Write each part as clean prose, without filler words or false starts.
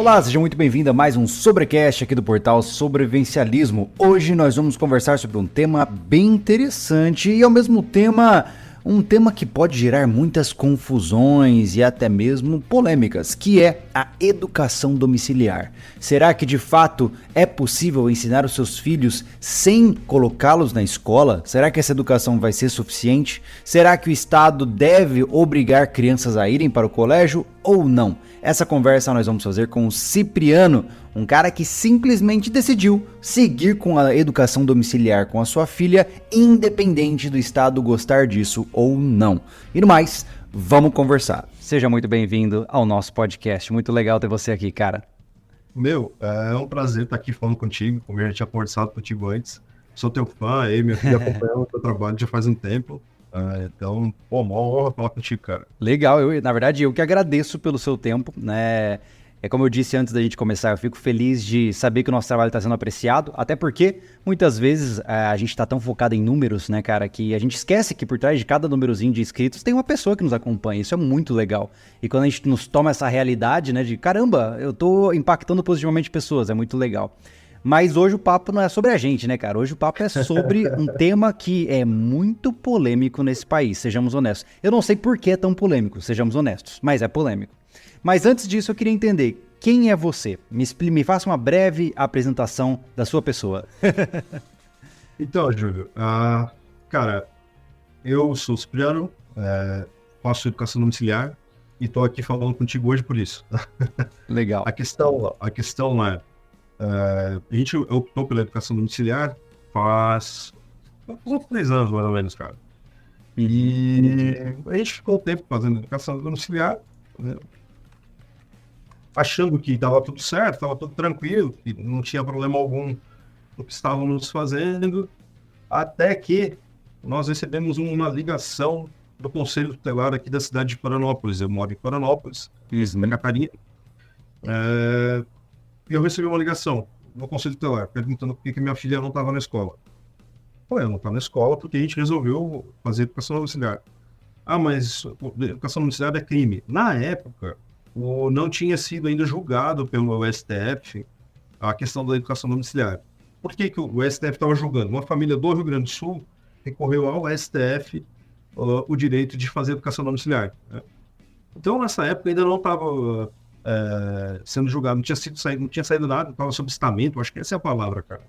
Olá, seja muito bem-vindo a mais um Sobrecast aqui do portal Sobrevivencialismo. Hoje nós vamos conversar sobre um tema bem interessante e ao mesmo tempo um tema que pode gerar muitas confusões e até mesmo polêmicas, que é a educação domiciliar. Será que de fato é possível ensinar os seus filhos sem colocá-los na escola? Será que essa educação vai ser suficiente? Será que o Estado deve obrigar crianças a irem para o colégio ou não? Essa conversa nós vamos fazer com o Cipriano, um cara que simplesmente decidiu seguir com a educação domiciliar com a sua filha, independente do Estado gostar disso ou não. E no mais, vamos conversar. Seja muito bem-vindo ao nosso podcast. Muito legal ter você aqui, cara. É um prazer estar aqui falando contigo, como eu já tinha conversado contigo antes. Sou teu fã, eu e minha filha acompanhando o teu trabalho já faz um tempo. Então, uma honra falar contigo, cara. Legal, na verdade, eu que agradeço pelo seu tempo, né? É como eu disse antes da gente começar, eu fico feliz de saber que o nosso trabalho está sendo apreciado, até porque muitas vezes a gente está tão focado em números, né, cara, que a gente esquece que por trás de cada númerozinho de inscritos tem uma pessoa que nos acompanha, isso é muito legal. E quando a gente nos toma essa realidade, né, de caramba, eu tô impactando positivamente pessoas, é muito legal. Mas hoje o papo não é sobre a gente, né, cara? Hoje o papo é sobre um tema que é muito polêmico nesse país, sejamos honestos. Eu não sei por que é tão polêmico, sejamos honestos, mas é polêmico. Mas antes disso eu queria entender, quem é você? Me faça uma breve apresentação da sua pessoa. Então, Júlio, cara, eu sou o Cipriano, faço educação domiciliar e estou aqui falando contigo hoje por isso. Legal. A questão é, a gente optou pela educação domiciliar faz uns 3 anos, mais ou menos, cara. E a gente ficou um tempo fazendo educação domiciliar, né, achando que estava tudo certo, estava tudo tranquilo, que não tinha problema algum no que estávamos fazendo, até que nós recebemos uma ligação do Conselho Tutelar aqui da cidade de Florianópolis. Eu moro em Florianópolis, Santa Catarina. E eu recebi uma ligação do Conselho Tutelar perguntando por que minha filha não estava na escola. Eu não estava na escola porque a gente resolveu fazer educação domiciliar. Mas educação domiciliar é crime. Na época, não tinha sido ainda julgado pelo STF a questão da educação domiciliar. Por que o STF estava julgando? Uma família do Rio Grande do Sul recorreu ao STF o direito de fazer educação domiciliar, né? Então, nessa época, ainda não estava sendo julgado, não tinha saído nada, estava sob estamento, acho que essa é a palavra, cara.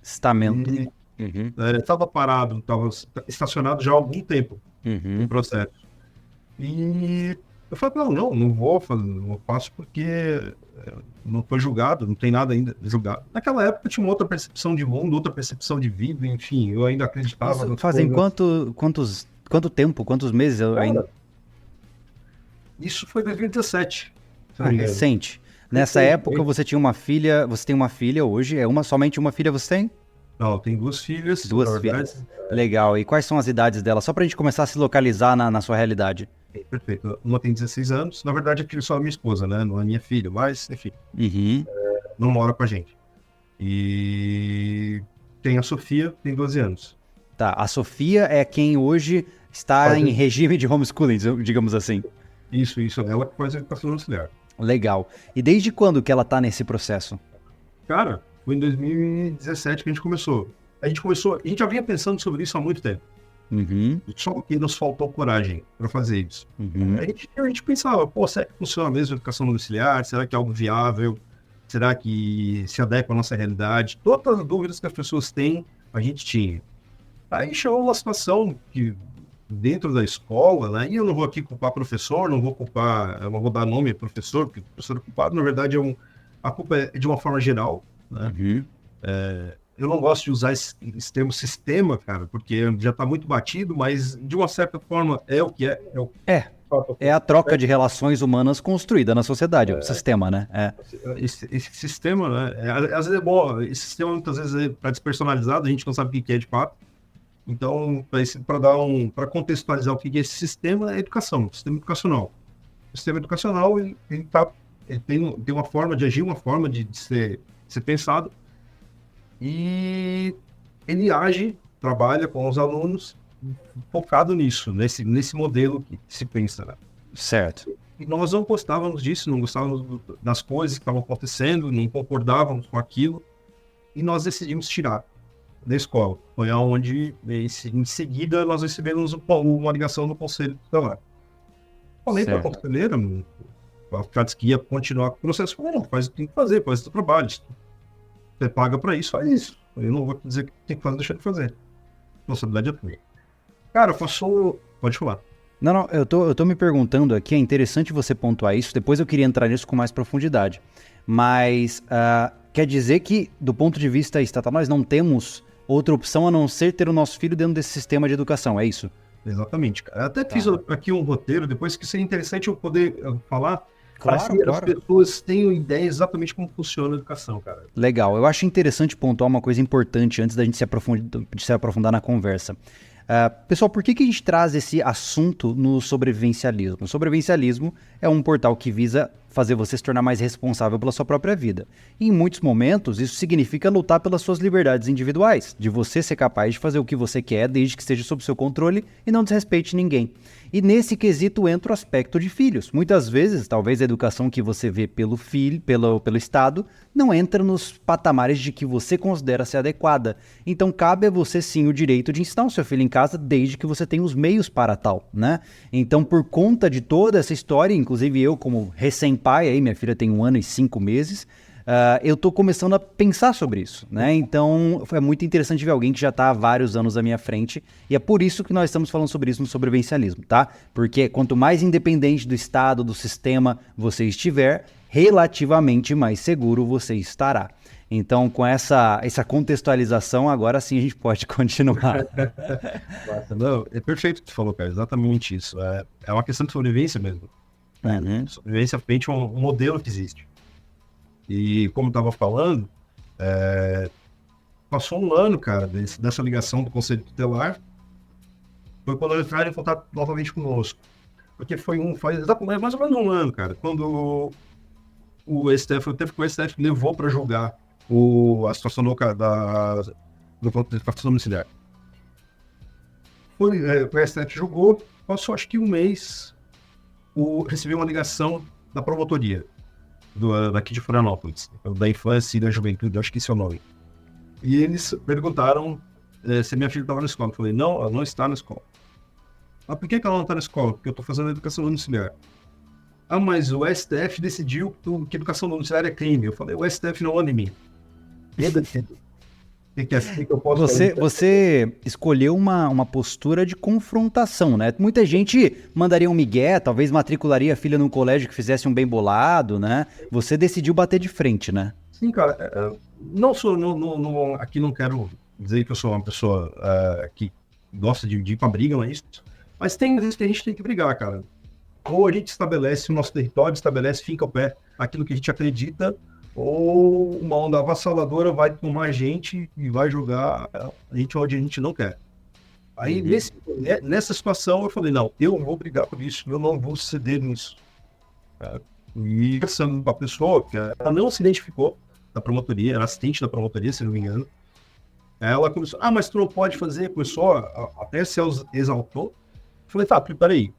Estamento. Estava parado, estava estacionado já há algum tempo no processo. E eu falei, não vou fazer, não faço porque não foi julgado, não tem nada ainda julgado. Naquela época eu tinha uma outra percepção de mundo, outra percepção de vida, enfim, eu ainda acreditava. Isso fazem quanto tempo, quantos meses ainda? Isso foi em 2017. Recente. Nessa época você tinha uma filha, você tem uma filha hoje, somente uma filha você tem? Não, tem 2 filhas. 2 filhas. Legal. E quais são as idades dela? Só pra gente começar a se localizar na sua realidade. Perfeito. Uma tem 16 anos. Na verdade, a filha só é minha esposa, né? Não é minha filha, mas, enfim. Não mora com a gente. E tem a Sofia, tem 12 anos. Tá. A Sofia é quem hoje está em regime de homeschooling, digamos assim. Isso. Ela que faz a educação domiciliar. Legal. E desde quando que ela tá nesse processo? Cara, foi em 2017 que a gente começou. A gente já vinha pensando sobre isso há muito tempo. Só que nos faltou coragem para fazer isso. A gente pensava, será que funciona mesmo a educação domiciliar? Será que é algo viável? Será que se adequa à nossa realidade? Todas as dúvidas que as pessoas têm, a gente tinha. Aí chegou uma situação que dentro da escola, né? E eu não vou aqui culpar professor, eu não vou dar nome a professor, porque o professor é culpado, na verdade a culpa é de uma forma geral, né? Eu não gosto de usar esse termo sistema, cara, porque já está muito batido, mas de uma certa forma é o que é. É a troca de relações humanas construída na sociedade, o sistema, né? Esse sistema, né? Às vezes é bom, esse sistema muitas vezes está despersonalizado, a gente não sabe o que é de fato. Então, para contextualizar o que é esse sistema, é educação, sistema educacional. O sistema educacional ele tem uma forma de agir, uma forma de ser pensado. E ele trabalha com os alunos focado nisso, nesse modelo que se pensa, né? Certo. E nós não gostávamos disso, não gostávamos das coisas que estavam acontecendo, não concordávamos com aquilo. E nós decidimos tirar da escola. Foi onde, em seguida, nós recebemos uma ligação do conselho tutelar. Falei para a conselheira, a que ia continuar com o processo. Falei, não, faz o que tem que fazer, faz o seu trabalho. Você paga para isso, faz isso. Eu não vou dizer que tem que fazer, deixar de fazer. Responsabilidade é tua. Cara, passou... Pode falar. Não, eu tô me perguntando aqui, é interessante você pontuar isso, depois eu queria entrar nisso com mais profundidade. Mas quer dizer que, do ponto de vista estatal, nós não temos outra opção a não ser ter o nosso filho dentro desse sistema de educação, é isso? Exatamente, cara. Eu até fiz aqui um roteiro, depois que seria interessante eu poder falar, claro, para que as pessoas tenham ideia exatamente como funciona a educação, cara. Legal, eu acho interessante pontuar uma coisa importante antes da gente se aprofundar na conversa. Pessoal, por que a gente traz esse assunto no sobrevivencialismo? O sobrevivencialismo é um portal que visa fazer você se tornar mais responsável pela sua própria vida. E em muitos momentos, isso significa lutar pelas suas liberdades individuais, de você ser capaz de fazer o que você quer, desde que esteja sob seu controle e não desrespeite ninguém. E nesse quesito entra o aspecto de filhos. Muitas vezes, talvez a educação que você vê pelo filho, pelo Estado, não entra nos patamares de que você considera ser adequada. Então cabe a você sim o direito de ensinar o seu filho em casa, desde que você tenha os meios para tal, né? Então, por conta de toda essa história, inclusive eu como recém-pai, aí minha filha tem 1 ano e 5 meses, eu tô começando a pensar sobre isso, né? Então, é muito interessante ver alguém que já tá há vários anos à minha frente, e é por isso que nós estamos falando sobre isso no sobrevivencialismo, tá? Porque quanto mais independente do Estado, do sistema você estiver, relativamente mais seguro você estará. Então, com essa contextualização, agora sim a gente pode continuar. Não, é perfeito o que você falou, cara, exatamente isso. É uma questão de sobrevivência mesmo. Sobrevivência frente a um modelo que existe. E como eu estava falando, passou 1 ano, cara, dessa ligação do Conselho Tutelar, foi quando eles entraram em contato novamente conosco. Porque faz exatamente mais ou menos 1 ano, cara, quando o STF levou para julgar a situação do captação domiciliar. O STF julgou, passou acho que 1 mês, recebi uma ligação da promotoria daqui de Florianópolis, da infância e da juventude, acho que esse é o nome. E eles perguntaram se minha filha estava na escola. Eu falei, não, ela não está na escola. Ah, por que ela não está na escola? Porque eu estou fazendo educação domiciliar. Ah, mas o STF decidiu que educação domiciliar é crime. Eu falei, o STF não anda em mim. Que eu posso fazer? Você escolheu uma postura de confrontação, né? Muita gente mandaria um migué, talvez matricularia a filha num colégio que fizesse um bem bolado, né? Você decidiu bater de frente, né? Sim, cara. Aqui não quero dizer que eu sou uma pessoa que gosta de ir pra briga, não é isso. Mas tem vezes que a gente tem que brigar, cara. Ou a gente estabelece o nosso território, finca o pé aquilo que a gente acredita, ou uma onda avassaladora vai tomar a gente e vai jogar a gente onde a gente não quer. Aí, nessa situação, eu falei, não, eu não vou brigar por isso, eu não vou ceder nisso. E conversando com a pessoa, que ela não se identificou da promotoria, era assistente da promotoria, se não me engano, ela começou, mas tu não pode fazer, começou até se exaltou. Eu falei, tá, peraí,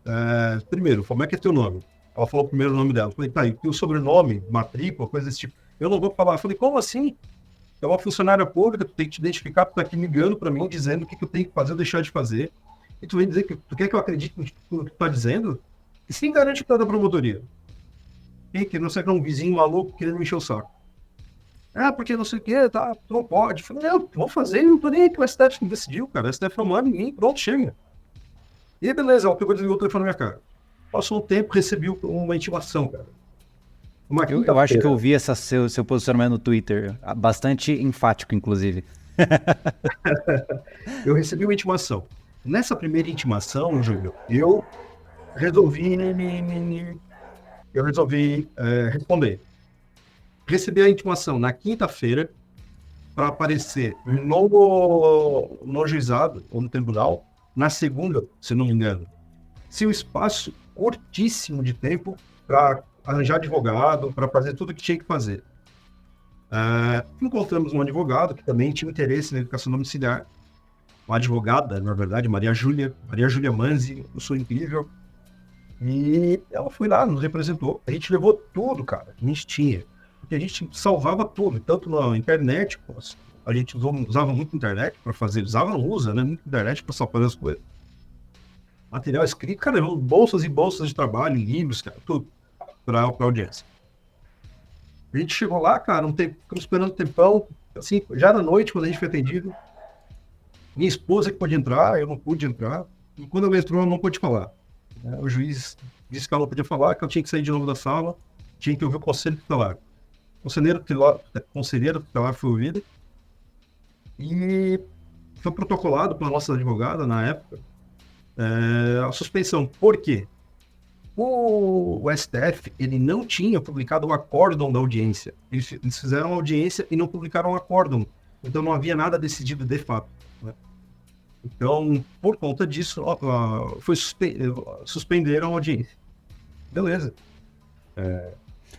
primeiro, como é que é teu nome? Ela falou o primeiro nome dela. Eu falei, tá, e o sobrenome, matrícula, coisa desse tipo. Eu não vou falar. Eu falei, como assim? É uma funcionária pública, tu tem que te identificar, tu tá aqui ligando pra mim, dizendo o que eu tenho que fazer ou deixar de fazer. E tu vem dizer que tu quer que eu acredite no que tu tá dizendo? E sim, garante que tá da promotoria. E que não sei que é um vizinho maluco querendo me encher o saco. Porque não sei o que, tá, tu não pode. Eu falei, não, vou fazer, não tô nem aí que o STF decidiu, cara. O STF não manda em mim, pronto, chega. E aí, beleza, ela pegou e desligou o telefone na minha cara. Passou um tempo, recebi uma intimação, cara. Eu acho que eu vi seu posicionamento no Twitter, bastante enfático, inclusive. Eu recebi uma intimação. Nessa primeira intimação, Júlio, eu resolvi responder. Recebi a intimação na quinta-feira para aparecer no juizado ou no tribunal na segunda, se não me engano. Se o espaço curtíssimo de tempo para arranjar advogado, para fazer tudo o que tinha que fazer. Encontramos um advogado que também tinha interesse na educação domiciliar, uma advogada, na verdade, Maria Júlia Manzi, eu sou incrível. E ela foi lá, nos representou. A gente levou tudo, cara, que a gente tinha. Porque a gente salvava tudo, tanto na internet, a gente usava muito internet para fazer, não usa, né? Muito internet para fazer as coisas. Material escrito, cara, bolsas e bolsas de trabalho, livros, cara, tudo para audiência. A gente chegou lá, cara, ficamos esperando um tempão, assim, já na noite, quando a gente foi atendido. Minha esposa que pôde entrar, eu não pude entrar. E quando ela entrou, eu não pude falar. O juiz disse que ela não podia falar, que eu tinha que sair de novo da sala, tinha que ouvir o conselho tutelar. O conselheiro tutelar foi ouvido e foi protocolado pela nossa advogada, na época, a suspensão. Por quê? O STF, ele não tinha publicado o acórdão da audiência. Eles fizeram a audiência e não publicaram o acórdão. Então não havia nada decidido de fato. Né? Então, por conta disso, suspenderam a audiência. Beleza.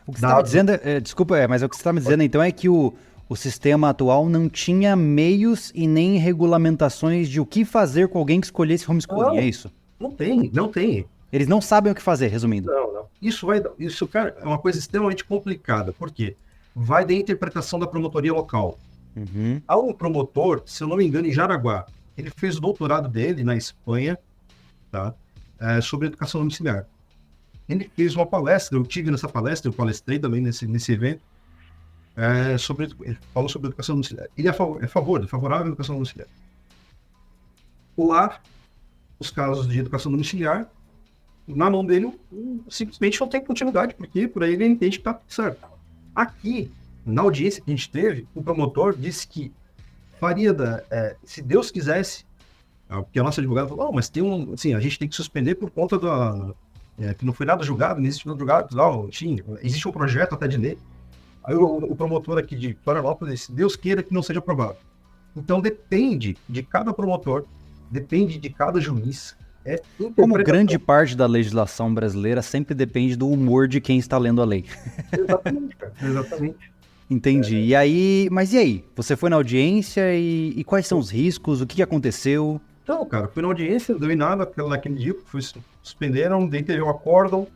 O que você está me dizendo, desculpa, mas o que você está me dizendo então é que o sistema atual não tinha meios e nem regulamentações de o que fazer com alguém que escolhesse homeschooling, é isso? Não tem. Eles não sabem o que fazer, resumindo. Não. Isso, cara, é uma coisa extremamente complicada. Por quê? Vai da interpretação da promotoria local. Uhum. Há um promotor, se eu não me engano, em Jaraguá. Ele fez o doutorado dele na Espanha, tá? Sobre educação domiciliar. Ele fez uma palestra, eu tive nessa palestra, eu palestrei também nesse evento, ele falou sobre educação domiciliar. Ele é favorável à educação domiciliar. Lá, os casos de educação domiciliar, na mão dele, simplesmente não tem continuidade, porque por aí ele entende que está certo. Aqui, na audiência que a gente teve, o promotor disse que faria, se Deus quisesse, porque a nossa advogada falou, mas a gente tem que suspender por conta que não foi nada julgado, não existe nada julgado, existe um projeto até de lei. Aí o promotor aqui de Florianópolis disse, Deus queira que não seja aprovado. Então depende de cada promotor, depende de cada juiz. Como grande parte da legislação brasileira sempre depende do humor de quem está lendo a lei. Exatamente, cara. Exatamente. Entendi. Mas e aí? Você foi na audiência e quais são os riscos? O que aconteceu? Então, cara, fui na audiência, não deu em nada naquele dia, suspenderam, daí teve um acórdão.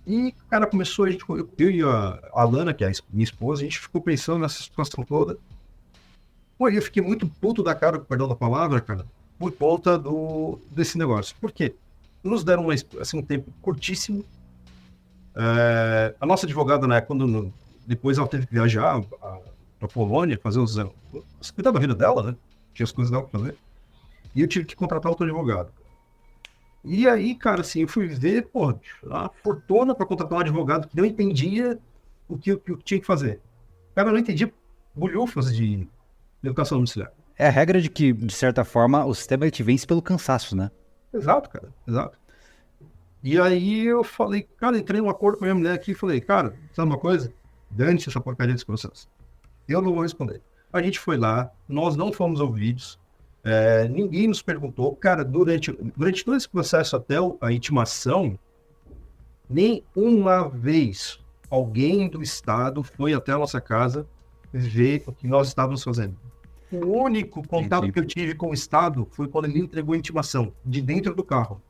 E, cara, começou, eu e a Alana, que é minha esposa, a gente ficou pensando nessa situação toda. Pô, eu fiquei muito puto da cara, com perdão da palavra, cara, por conta desse negócio. Por quê? Nos deram um tempo curtíssimo. A nossa advogada, né, depois ela teve que viajar pra Polônia, fazer cuidar da vida dela, né? Tinha as coisas dela pra fazer. E eu tive que contratar outro advogado. E aí, cara, assim, eu fui ver, pô, a fortuna para contratar um advogado que não entendia o que tinha que fazer. O cara não entendia bolhufas de educação domiciliar. É a regra de que, de certa forma, o sistema te vence pelo cansaço, né? Exato, cara, exato. E aí eu falei, cara, entrei num acordo com a minha mulher aqui e falei, cara, sabe uma coisa? Dane-se essa porcaria desse processo. Eu não vou responder. A gente foi lá, nós não fomos ouvidos, ninguém nos perguntou. Cara, durante todo esse processo até a intimação, nem uma vez alguém do Estado foi até a nossa casa ver o que nós estávamos fazendo. O único contato que eu tive com o Estado foi quando ele entregou a intimação, de dentro do carro.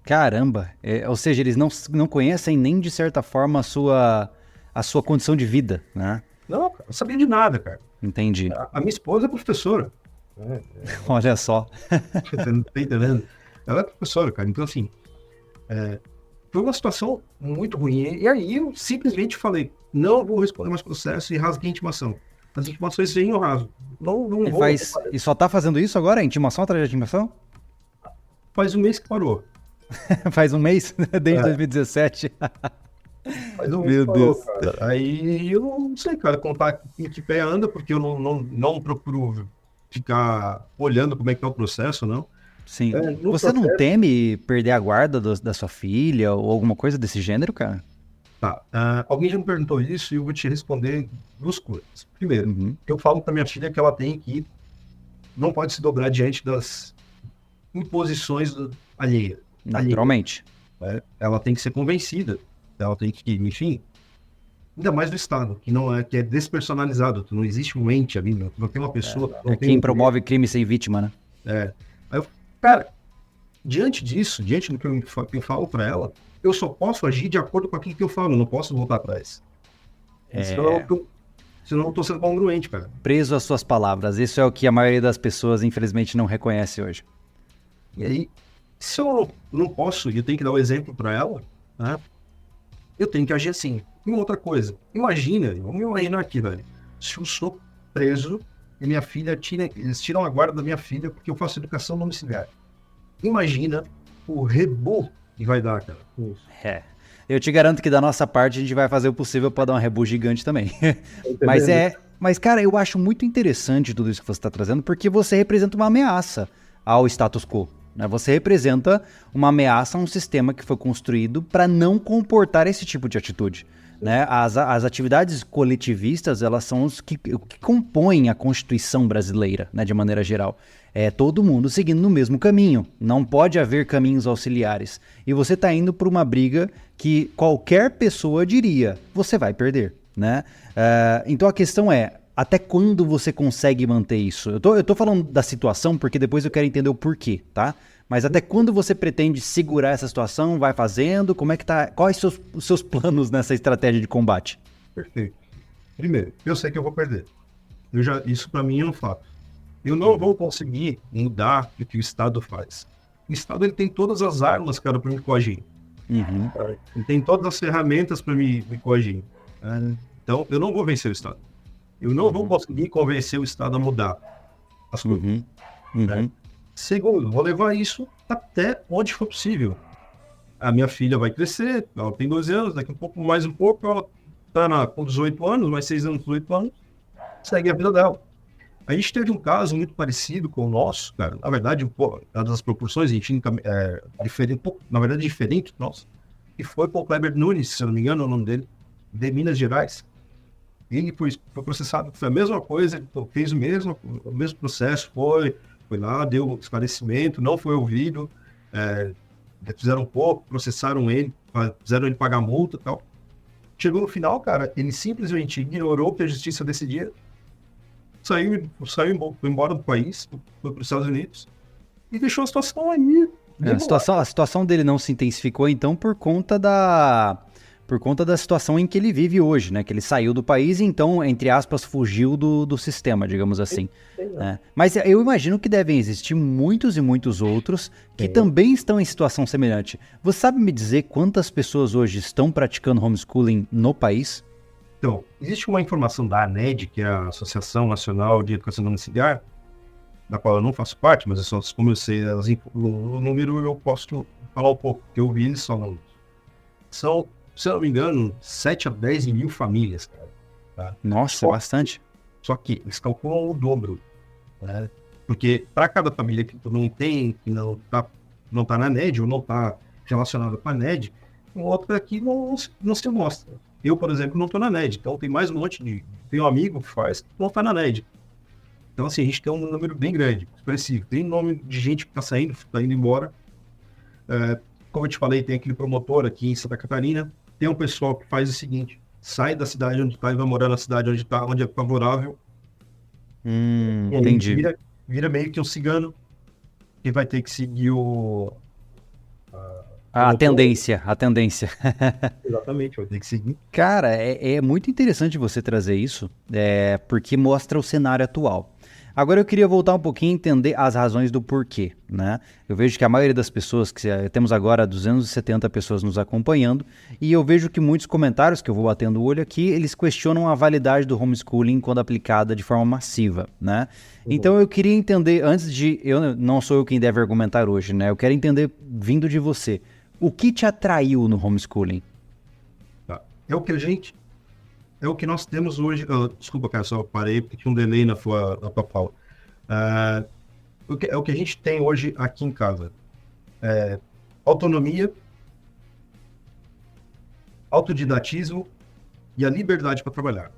Caramba, ou seja, eles não conhecem nem de certa forma a sua condição de vida, né? Não, cara, não sabia de nada, cara. Entendi. A minha esposa é professora. Olha só. Tá entendendo? Ela é professora, cara. Então, assim, foi uma situação muito ruim. E aí eu simplesmente falei, não vou responder mais processo e rasguei a intimação. As intimações vêm ao raso. Não vou. E só tá fazendo isso agora? Intimação atrás de intimação? Faz um mês que parou. Faz um mês? Desde 2017. Faz um mês que parou, cara. Aí eu não sei, cara, contar em que pé anda, porque eu não procuro ficar olhando como é que tá o processo, não. Sim. Você não teme perder a guarda da sua filha ou alguma coisa desse gênero, cara? Tá. Alguém já me perguntou isso e eu vou te responder duas coisas. Primeiro, eu falo pra minha filha que ela não pode se dobrar diante das imposições alheias. Naturalmente. Ela tem que ser convencida. Ela tem que, enfim, ainda mais do Estado, que é despersonalizado. Não existe um ente ali, não tem uma pessoa. Quem promove crime sem vítima, né? Aí cara, diante disso, diante do que eu falo para ela, eu só posso agir de acordo com aquilo que eu falo, eu não posso voltar atrás. Senão eu tô sendo congruente, cara. Preso às suas palavras. Isso é o que a maioria das pessoas, infelizmente, não reconhece hoje. E aí, se eu não posso, e eu tenho que dar o exemplo para ela, né? Eu tenho que agir assim. E uma outra coisa, vamos imaginar aqui, velho. Se eu sou preso e minha filha eles tiram a guarda da minha filha porque eu faço educação domiciliar. Imagina o rebu que vai dar, cara. Eu te garanto que da nossa parte a gente vai fazer o possível para dar um rebu gigante também. Mas, cara, eu acho muito interessante tudo isso que você está trazendo, porque você representa uma ameaça ao status quo. Né? Você representa uma ameaça a um sistema que foi construído para não comportar esse tipo de atitude. Né? As atividades coletivistas, elas são os que compõem a Constituição brasileira, né, de maneira geral. É todo mundo seguindo no mesmo caminho. Não pode haver caminhos auxiliares. E você está indo por uma briga que qualquer pessoa diria, você vai perder. Né? Então a questão é, até quando você consegue manter isso? Eu tô falando da situação porque depois eu quero entender o porquê, tá? Mas até quando você pretende segurar essa situação? Vai fazendo? Como é que tá? Quais são os seus planos nessa estratégia de combate? Perfeito. Primeiro, eu sei que eu vou perder. Isso para mim é um fato. Eu não vou conseguir mudar o que o Estado faz. O Estado ele tem todas as armas, cara, para me coagir. Uhum. Ele tem todas as ferramentas para me coagir. Então, eu não vou vencer o Estado. Eu não vou conseguir convencer o Estado a mudar as coisas. Né? Segundo, vou levar isso até onde for possível. A minha filha vai crescer, ela tem 12 anos, daqui um pouco, ela está com 18 anos, mais 6 anos, 18 anos, segue a vida dela. A gente teve um caso muito parecido com o nosso, cara. Na verdade, dadas as proporções, a gente diferente, na verdade, diferente do nosso. E foi com o Kleber Nunes, se eu não me engano, é o nome dele, de Minas Gerais. Ele foi processado, foi a mesma coisa, fez o mesmo processo, foi lá, deu esclarecimento, não foi ouvido, fizeram um pouco, processaram ele, fizeram ele pagar multa e tal. Chegou no final, cara, ele simplesmente ignorou o que a justiça decidia, saiu foi embora do país, foi para os Estados Unidos e deixou a situação aí. A situação dele não se intensificou, então, por conta da situação em que ele vive hoje, né? Que ele saiu do país e então, entre aspas, fugiu do sistema, digamos assim. Né? Mas eu imagino que devem existir muitos e muitos outros que também estão em situação semelhante. Você sabe me dizer quantas pessoas hoje estão praticando homeschooling no país? Então, existe uma informação da ANED, que é a Associação Nacional de Educação Domiciliar, da qual eu não faço parte, mas como eu sei o número, eu posso falar um pouco, porque eu vi eles falando. São, se eu não me engano, 7 a 10 mil famílias, cara. Tá? Nossa, bastante. Só que eles calculam o dobro, né? Porque para cada família que não tá na NED ou não tá relacionada com a NED, um outro aqui não se mostra. Eu, por exemplo, não estou na NED, então tem mais um monte tem um amigo que faz que não está na NED. Então, assim, a gente tem um número bem grande, expressivo. Tem nome de gente que está indo embora. Como eu te falei, tem aquele promotor aqui em Santa Catarina. Tem um pessoal que faz o seguinte: sai da cidade onde está e vai morar na cidade onde é favorável. Entendi. Vira meio que um cigano que vai ter que seguir a tendência. Exatamente, vai ter que seguir. Cara, é muito interessante você trazer isso, porque mostra o cenário atual. Agora eu queria voltar um pouquinho e entender as razões do porquê, né? Eu vejo que a maioria das pessoas, temos agora 270 pessoas nos acompanhando, e eu vejo que muitos comentários que eu vou batendo o olho aqui, eles questionam a validade do homeschooling quando aplicada de forma massiva, né? Então eu queria entender, não sou eu quem deve argumentar hoje, né? Eu quero entender, vindo de você, o que te atraiu no homeschooling? É o que nós temos hoje. Desculpa, cara, só parei porque tinha um delay na tua fala. É o que a gente tem hoje aqui em casa. Autonomia, autodidatismo e a liberdade para trabalhar.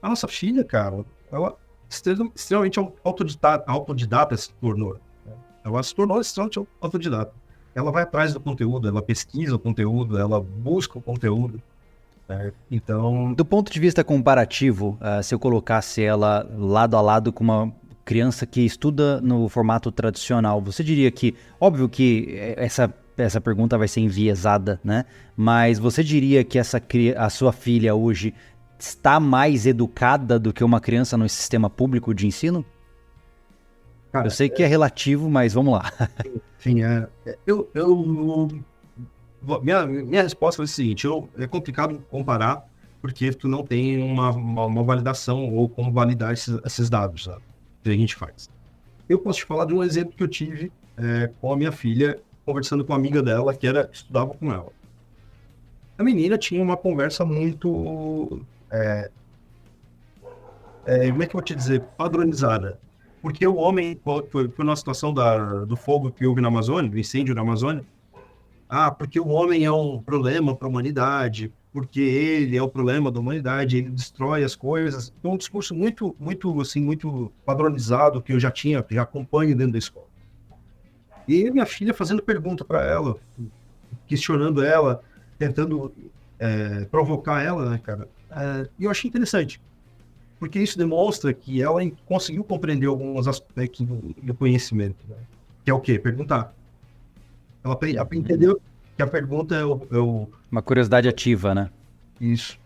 A nossa filha, cara, ela extremamente autodidata se tornou. Ela se tornou extremamente autodidata. Ela vai atrás do conteúdo, ela pesquisa o conteúdo, ela busca o conteúdo. Então, do ponto de vista comparativo, se eu colocasse ela lado a lado com criança que estuda no formato tradicional, você diria que, óbvio que essa pergunta vai ser enviesada, né? Mas você diria que a sua filha hoje está mais educada do que uma criança no sistema público de ensino? Cara, eu sei que é relativo, mas vamos lá. Sim, minha resposta foi o seguinte, é complicado comparar porque tu não tem uma validação ou como validar esses dados, sabe, que a gente faz. Eu posso te falar de um exemplo que eu tive com a minha filha, conversando com uma amiga dela que estudava com ela. A menina tinha uma conversa muito, como é que eu vou te dizer, padronizada. Porque o homem, foi na situação do fogo que houve na Amazônia, do incêndio na Amazônia, porque o homem é um problema para a humanidade, porque ele é o problema da humanidade, ele destrói as coisas. É um discurso muito, muito, assim, muito padronizado que eu já acompanho dentro da escola. E minha filha fazendo pergunta para ela, questionando ela, tentando provocar ela, né, cara? E eu achei interessante, porque isso demonstra que ela conseguiu compreender alguns aspectos do conhecimento, né? Que é o quê? Perguntar. Ela entendeu que a pergunta é uma curiosidade ativa, né? Isso.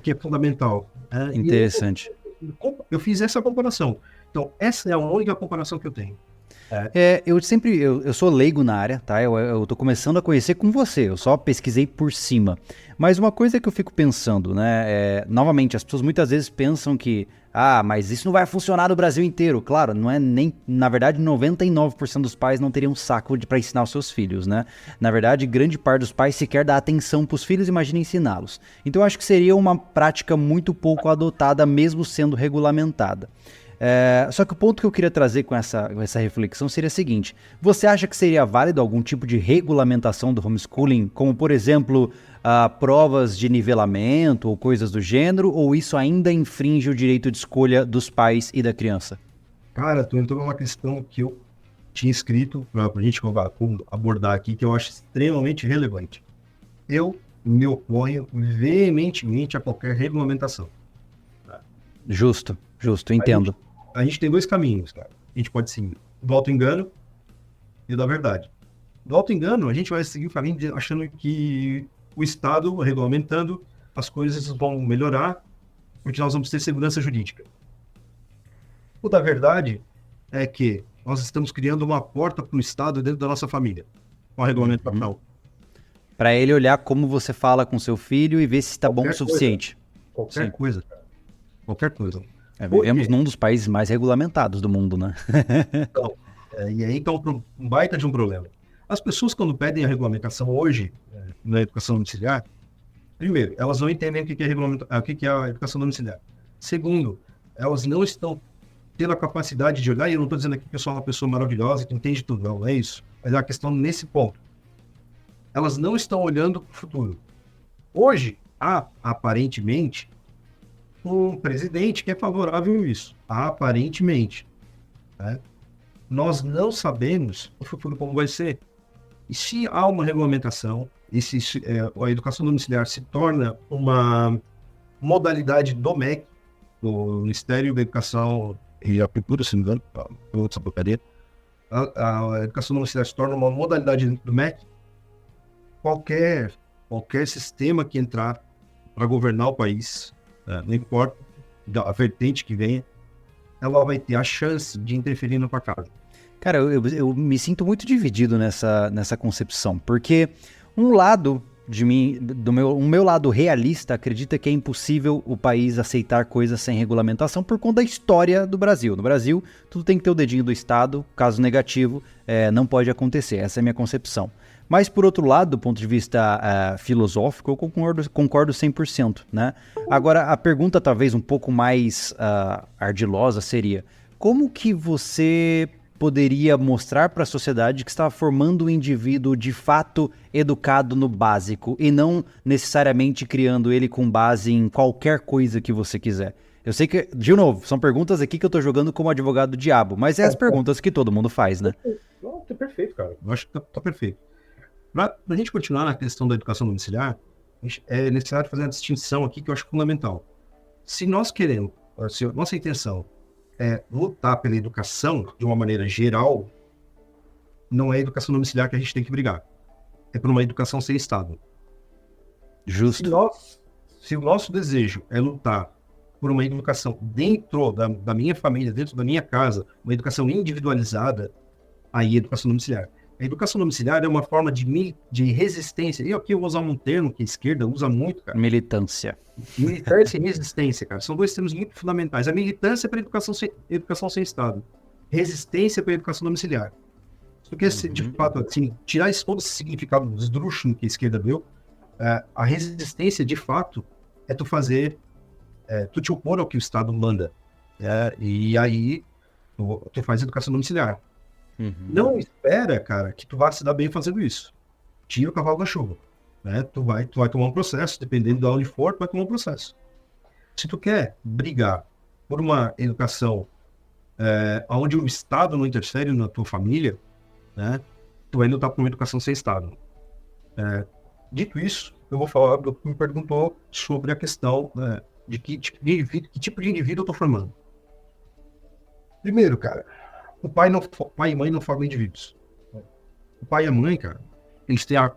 Que é fundamental. Interessante. Eu fiz essa comparação. Então, essa é a única comparação que eu tenho. Eu sou leigo na área, tá? Eu tô começando a conhecer com você, eu só pesquisei por cima. Mas uma coisa que eu fico pensando, né? Novamente, as pessoas muitas vezes pensam que, mas isso não vai funcionar no Brasil inteiro. Claro, não é nem, na verdade, 99% dos pais não teriam saco para ensinar os seus filhos, né? Na verdade, grande parte dos pais sequer dá atenção pros filhos, imagina ensiná-los. Então eu acho que seria uma prática muito pouco adotada, mesmo sendo regulamentada. Só que o ponto que eu queria trazer com essa reflexão seria o seguinte: você acha que seria válido algum tipo de regulamentação do homeschooling, como por exemplo, provas de nivelamento ou coisas do gênero, ou isso ainda infringe o direito de escolha dos pais e da criança? Cara, tu entrou numa questão que eu tinha escrito pra gente abordar aqui, que eu acho extremamente relevante. Eu me oponho veementemente a qualquer regulamentação. Justo, entendo. A gente tem dois caminhos, cara. A gente pode seguir do auto-engano e da verdade. Do auto-engano, a gente vai seguir o caminho achando que o Estado, regulamentando, as coisas vão melhorar, porque nós vamos ter segurança jurídica. O da verdade é que nós estamos criando uma porta para o Estado dentro da nossa família, com a regulamentação. Para ele olhar como você fala com seu filho e ver se está bom o suficiente. Qualquer coisa, cara. Qualquer coisa. Vivemos num dos países mais regulamentados do mundo, né? Então, e aí então um baita de um problema. As pessoas, quando pedem a regulamentação hoje, na educação domiciliar, primeiro, elas não entendem o que é a educação domiciliar. Segundo, elas não estão tendo a capacidade de olhar, e eu não estou dizendo aqui que eu sou uma pessoa maravilhosa que entende tudo, não é isso. Mas é a questão nesse ponto. Elas não estão olhando para o futuro. Hoje, há, aparentemente, um presidente que é favorável a isso. Aparentemente. Né? Nós não sabemos o futuro como vai ser. E se há uma regulamentação, e se a educação domiciliar se torna uma modalidade do MEC, do Ministério da Educação e Agricultura, se não me engano, a educação domiciliar se torna uma modalidade do MEC, qualquer sistema que entrar para governar o país, não importa a vertente que venha, ela vai ter a chance de interferir na tua casa. Cara, eu me sinto muito dividido nessa concepção, porque um lado de mim, o meu lado realista, acredita que é impossível o país aceitar coisas sem regulamentação por conta da história do Brasil. No Brasil, tudo tem que ter o dedinho do Estado, caso negativo, não pode acontecer. Essa é a minha concepção. Mas, por outro lado, do ponto de vista filosófico, eu concordo 100%, né? Agora, a pergunta talvez um pouco mais ardilosa seria: como que você poderia mostrar para a sociedade que estava formando um indivíduo de fato educado no básico e não necessariamente criando ele com base em qualquer coisa que você quiser? Eu sei que, de novo, são perguntas aqui que eu tô jogando como advogado do diabo, mas é as perguntas que todo mundo faz, né? Não, tá perfeito, cara. Eu acho que tá perfeito. Pra gente continuar na questão da educação domiciliar, é necessário fazer uma distinção aqui que eu acho fundamental. Se nós queremos, se a nossa intenção lutar pela educação de uma maneira geral, não é a educação domiciliar que a gente tem que brigar. É por uma educação sem Estado. Justo. Se o nosso desejo é lutar por uma educação dentro da minha família, dentro da minha casa, uma educação individualizada, aí é educação domiciliar. A educação domiciliar é uma forma de resistência. E aqui eu vou usar um termo que a esquerda usa muito, cara. Militância. Militância e resistência, cara. São dois termos muito fundamentais. A militância é para educação sem Estado. Resistência para educação domiciliar. Se tu quer, de fato, assim, tirar todo esse significado esdrúxulo que a esquerda deu, a resistência, de fato, é tu fazer, tu te opor ao que o Estado manda. E aí, tu faz educação domiciliar. Não espera, cara, que tu vá se dar bem fazendo isso. Tira o cavalo da chuva. Né? Tu vai tomar um processo, dependendo de onde for, tu vai tomar um processo. Se tu quer brigar por uma educação onde o Estado não interfere na tua família, né? Tu vai lutar por uma educação sem Estado. Dito isso, eu vou falar do que me perguntou sobre a questão de que tipo de indivíduo eu tô formando. Primeiro, cara, o pai e mãe não formam indivíduos. O pai e a mãe, cara, eles têm a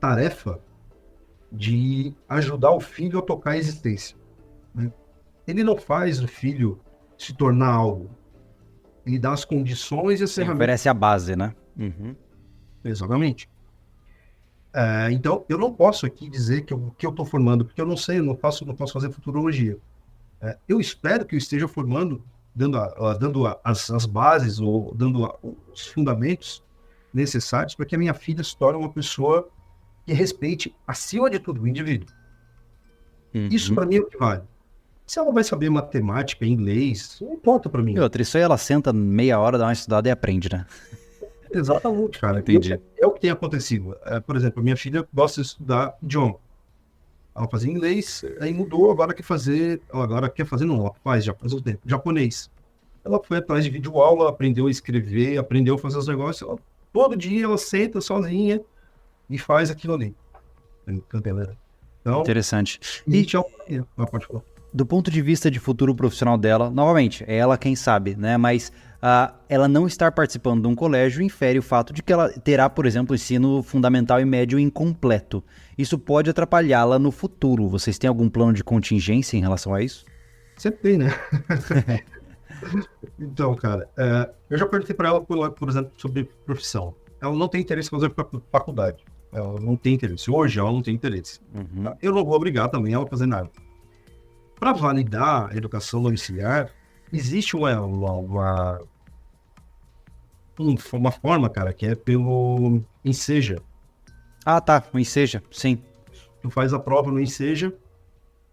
tarefa de ajudar o filho a tocar a existência. Né? Ele não faz o filho se tornar algo. Ele dá as condições e as ferramentas. Oferece a base, né? Exatamente. Então, eu não posso aqui dizer que eu estou formando, porque eu não sei, eu não posso fazer futurologia. Eu espero que eu esteja formando, dando as bases ou dando os fundamentos necessários para que a minha filha se torne uma pessoa que respeite, acima de tudo, o indivíduo. Isso, para mim, é o que vale. Se ela vai saber matemática, inglês, não importa para mim. E outra, isso aí ela senta meia hora, dá uma estudada e aprende, né? Exatamente, cara. Entendi. É o que tem acontecido. Por exemplo, a minha filha gosta de estudar idioma. Ela fazia inglês, aí mudou, agora quer fazer não, ela faz já faz um tempo, japonês. Ela foi atrás de videoaula, aprendeu a escrever, aprendeu a fazer os negócios. Todo dia ela senta sozinha e faz aquilo ali. Então, interessante. E pode falar. Do ponto de vista de futuro profissional dela, novamente, é ela quem sabe, né? Mas ela não estar participando de um colégio infere o fato de que ela terá, por exemplo, ensino fundamental e médio incompleto. Isso pode atrapalhá-la no futuro. Vocês têm algum plano de contingência em relação a isso? Sempre tem, né? Então, cara, eu já perguntei para ela, por exemplo, sobre profissão. Ela não tem interesse em fazer faculdade. Ela não tem interesse. Hoje ela não tem interesse. Eu não vou obrigar também ela a fazer nada. Para validar a educação domiciliar, existe uma forma, cara, que é pelo Enseja. Ah, tá. O Enseja, sim. Tu faz a prova no Enseja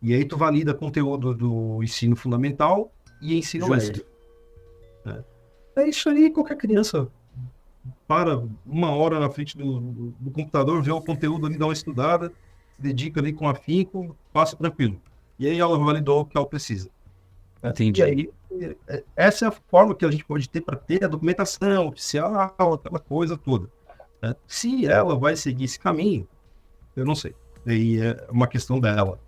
e aí tu valida conteúdo do ensino fundamental e ensino médio. É isso aí, qualquer criança para uma hora na frente do computador, vê o conteúdo ali, dá uma estudada, se dedica ali com afinco, passa tranquilo. E aí ela validou o que ela precisa. Entendi. E aí, essa é a forma que a gente pode ter para ter a documentação oficial, aquela coisa toda. Se ela vai seguir esse caminho, eu não sei. Aí é uma questão dela.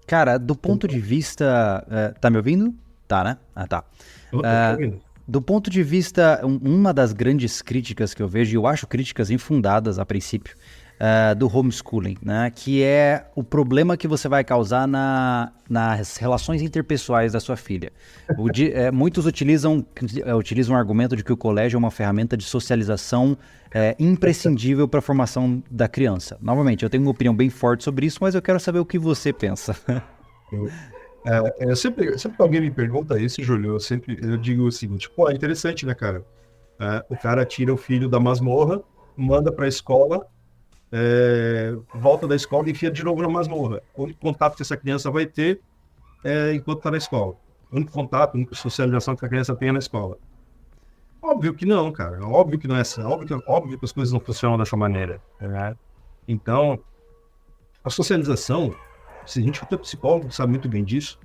Cara, do ponto de vista... tá me ouvindo? Tá, né? Ah, tá. Eu tô ouvindo. Do ponto de vista... Uma das grandes críticas que eu vejo, e eu acho críticas infundadas a princípio, do homeschooling, né? Que é o problema que você vai causar nas relações interpessoais da sua filha. Muitos utilizam o argumento de que o colégio é uma ferramenta de socialização imprescindível para a formação da criança. Novamente, eu tenho uma opinião bem forte sobre isso, mas eu quero saber o que você pensa. Sempre que alguém me pergunta isso, Júlio, eu digo o seguinte, é interessante, né, cara? O cara tira o filho da masmorra, manda para a escola, volta da escola e enfia de novo na masmorra. O único contato que essa criança vai ter enquanto está na escola. O único contato, a única socialização que a criança tem é na escola. Óbvio que não, cara. Óbvio que não é assim. Óbvio que as coisas não funcionam dessa maneira. Né? Então, a socialização, se a gente for psicólogo, sabe muito bem disso,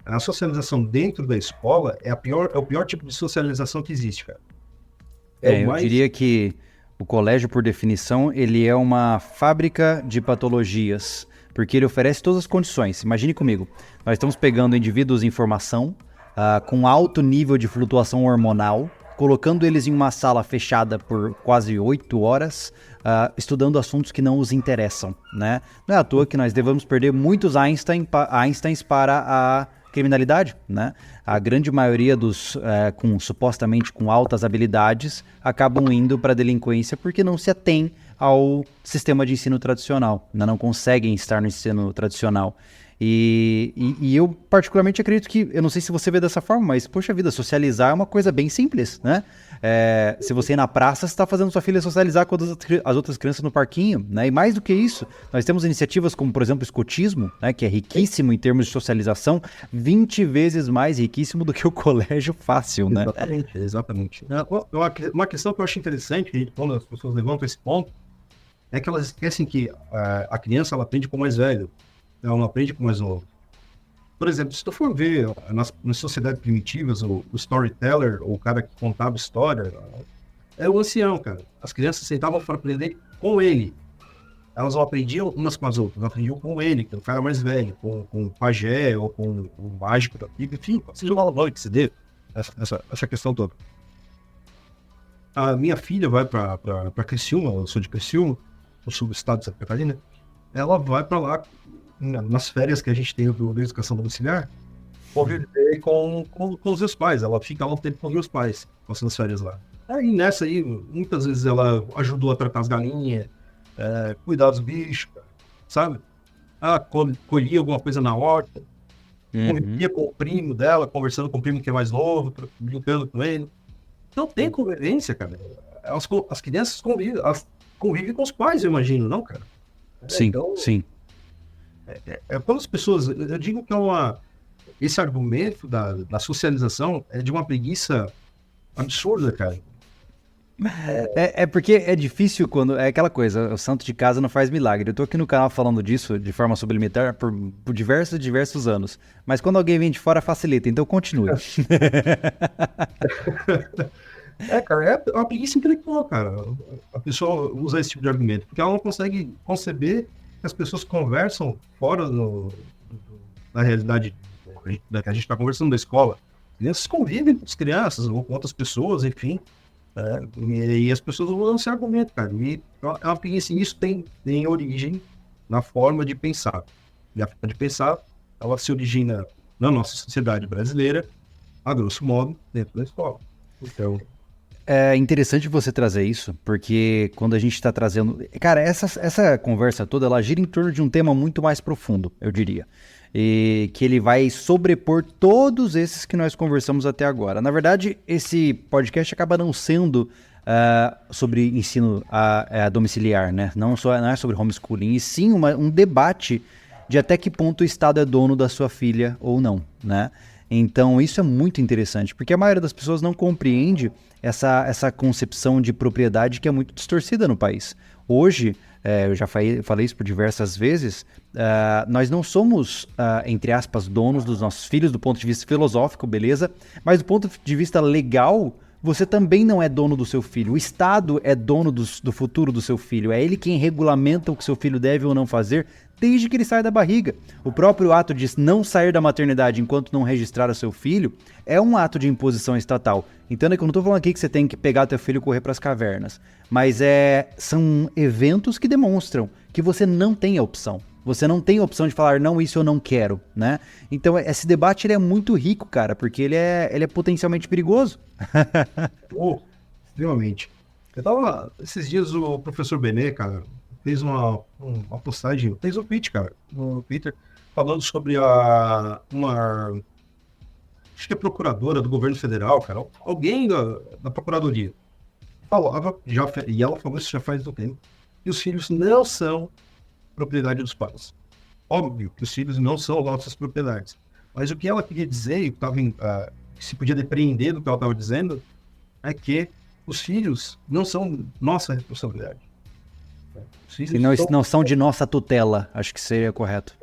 a socialização dentro da escola é o pior tipo de socialização que existe, cara. Eu diria que o colégio, por definição, ele é uma fábrica de patologias, porque ele oferece todas as condições. Imagine comigo, nós estamos pegando indivíduos em formação, com alto nível de flutuação hormonal, colocando eles em uma sala fechada por quase 8 horas, estudando assuntos que não os interessam, né? Não é à toa que nós devemos perder muitos Einsteins para a criminalidade, né? A grande maioria dos supostamente com altas habilidades acabam indo para a delinquência porque não se atém ao sistema de ensino tradicional, né? Não conseguem estar no ensino tradicional. E eu particularmente acredito que, eu não sei se você vê dessa forma, mas poxa vida, socializar é uma coisa bem simples, né? Se você ir na praça, você está fazendo sua filha socializar com as outras crianças no parquinho, né? E mais do que isso, nós temos iniciativas como, por exemplo, o escotismo, né? Que é riquíssimo em termos de socialização, 20 vezes mais riquíssimo do que o colégio fácil, né? Exatamente. Uma questão que eu acho interessante, quando as pessoas levantam esse ponto, é que elas esquecem que a criança, ela aprende com o mais velho. Ela não aprende com o mais novo. Por exemplo, se tu for ver nas sociedades primitivas, o storyteller, ou o cara que contava história, é o ancião, cara. As crianças sentavam para aprender com ele. Elas não aprendiam umas com as outras, elas aprendiam com ele, que é o cara mais velho, com o pajé, ou com o mágico da vida, enfim, seja uma aula que se dê, essa questão toda. A minha filha vai para Criciúma, eu sou de Criciúma, no sul do estado de Santa Catarina, ela vai para lá nas férias que a gente tem da educação domiciliar, conviver com os meus pais. Ela fica lá um tempo com os meus pais, passando as férias lá. Aí nessa aí, muitas vezes ela ajudou a tratar as galinhas, cuidar dos bichos, sabe? Ela colhia alguma coisa na horta, convivia com o primo dela, conversando com o primo que é mais novo, brincando com ele. Então tem convivência, cara. As crianças convivem com os pais, eu imagino, não, cara? Sim, então, sim. Quando as pessoas, eu digo que esse argumento da socialização é de uma preguiça absurda, cara. Porque é difícil quando, é aquela coisa, o santo de casa não faz milagre. Eu tô aqui no canal falando disso de forma sublimitar por diversos anos, mas quando alguém vem de fora facilita, então continue. Cara, é uma preguiça intelectual, cara. A pessoa usa esse tipo de argumento, porque ela não consegue conceber que as pessoas conversam fora da realidade da que a gente está conversando da escola. Crianças convivem com as crianças ou com outras pessoas, enfim. E as pessoas usam esse argumento, cara. E é uma preguiça, isso tem origem na forma de pensar. E a forma de pensar, ela se origina na nossa sociedade brasileira, a grosso modo, dentro da escola. Então... É interessante você trazer isso, porque quando a gente está trazendo... Cara, essa conversa toda, ela gira em torno de um tema muito mais profundo, eu diria. E que ele vai sobrepor todos esses que nós conversamos até agora. Na verdade, esse podcast acaba não sendo sobre ensino domiciliar, né? Não é sobre homeschooling, e sim um debate de até que ponto o Estado é dono da sua filha ou não, né? Então isso é muito interessante, porque a maioria das pessoas não compreende essa concepção de propriedade que é muito distorcida no país. Hoje, eu já falei isso por diversas vezes, nós não somos, entre aspas, donos dos nossos filhos do ponto de vista filosófico, beleza? Mas do ponto de vista legal, você também não é dono do seu filho. O Estado é dono do futuro do seu filho. É ele quem regulamenta o que seu filho deve ou não fazer desde que ele sai da barriga. O próprio ato de não sair da maternidade enquanto não registrar o seu filho é um ato de imposição estatal. Entenda que eu não estou falando aqui que você tem que pegar teu filho e correr para as cavernas. Mas são eventos que demonstram que você não tem a opção. Você não tem a opção de falar, não, isso eu não quero, né? Então, esse debate ele é muito rico, cara, porque ele é potencialmente perigoso. Extremamente. Esses dias o professor Benê, cara, fez uma postagem, fez um tweet, cara, no Twitter, falando sobre acho que é procuradora do governo federal, cara, alguém da procuradoria, falava, e ela falou isso já faz um tempo, que os filhos não são propriedade dos pais. Óbvio que os filhos não são nossas propriedades. Mas o que ela queria dizer, e que se podia depreender do que ela estava dizendo, é que os filhos não são nossa responsabilidade. Não são de nossa tutela, acho que seria correto.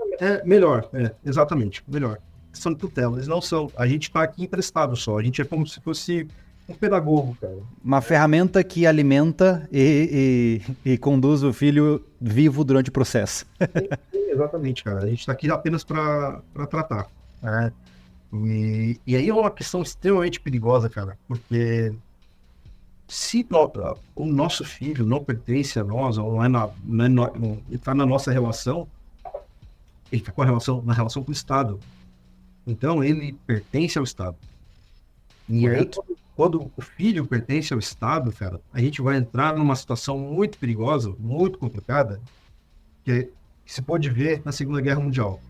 Melhor, exatamente, melhor. São de tutela, eles não são. A gente está aqui emprestado só, a gente é como se fosse um pedagogo, cara. Uma ferramenta que alimenta e conduz o filho vivo durante o processo. Exatamente, cara. A gente está aqui apenas para tratar. Né? E aí é uma questão extremamente perigosa, cara, porque se o nosso filho não pertence a nós, ou não está na nossa relação, ele está na relação com o Estado. Então, ele pertence ao Estado. E aí, quando o filho pertence ao Estado, cara, a gente vai entrar numa situação muito perigosa, muito complicada, que se pode ver na Segunda Guerra Mundial.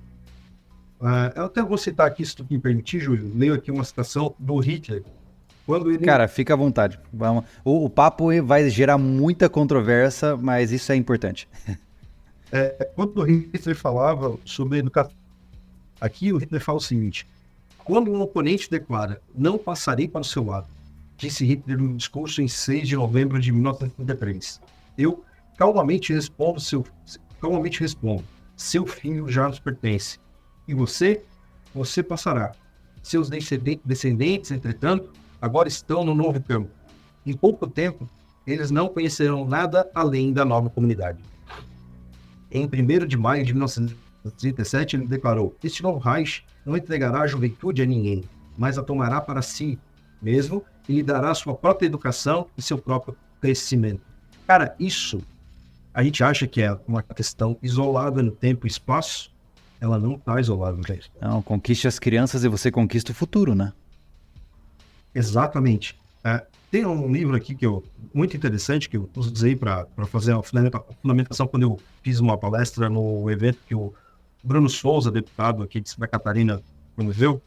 Eu até vou citar aqui, se tu me permitir, Júlio, leio aqui uma citação do Hitler. Quando ele... Cara, fica à vontade. O papo vai gerar muita controvérsia, mas isso é importante. Quando o Hitler falava sobre educação, aqui o Hitler fala o seguinte: quando um oponente declara, não passarei para o seu lado, disse Hitler no discurso em 6 de novembro de 1933, eu calmamente respondo, seu filho já nos pertence. E você passará. Seus descendentes, entretanto, agora estão no novo campo. Em pouco tempo, eles não conhecerão nada além da nova comunidade. Em 1º de maio de 1937, ele declarou: este novo Reich não entregará a juventude a ninguém, mas a tomará para si mesmo e lhe dará sua própria educação e seu próprio crescimento. Cara, isso a gente acha que é uma questão isolada no tempo e espaço. Ela não está isolada, gente. Não, conquiste as crianças e você conquista o futuro, né? Exatamente. Tem um livro aqui muito interessante que eu usei para fazer a fundamentação quando eu fiz uma palestra no evento que o Bruno Souza, deputado aqui de Santa Catarina, promoveu.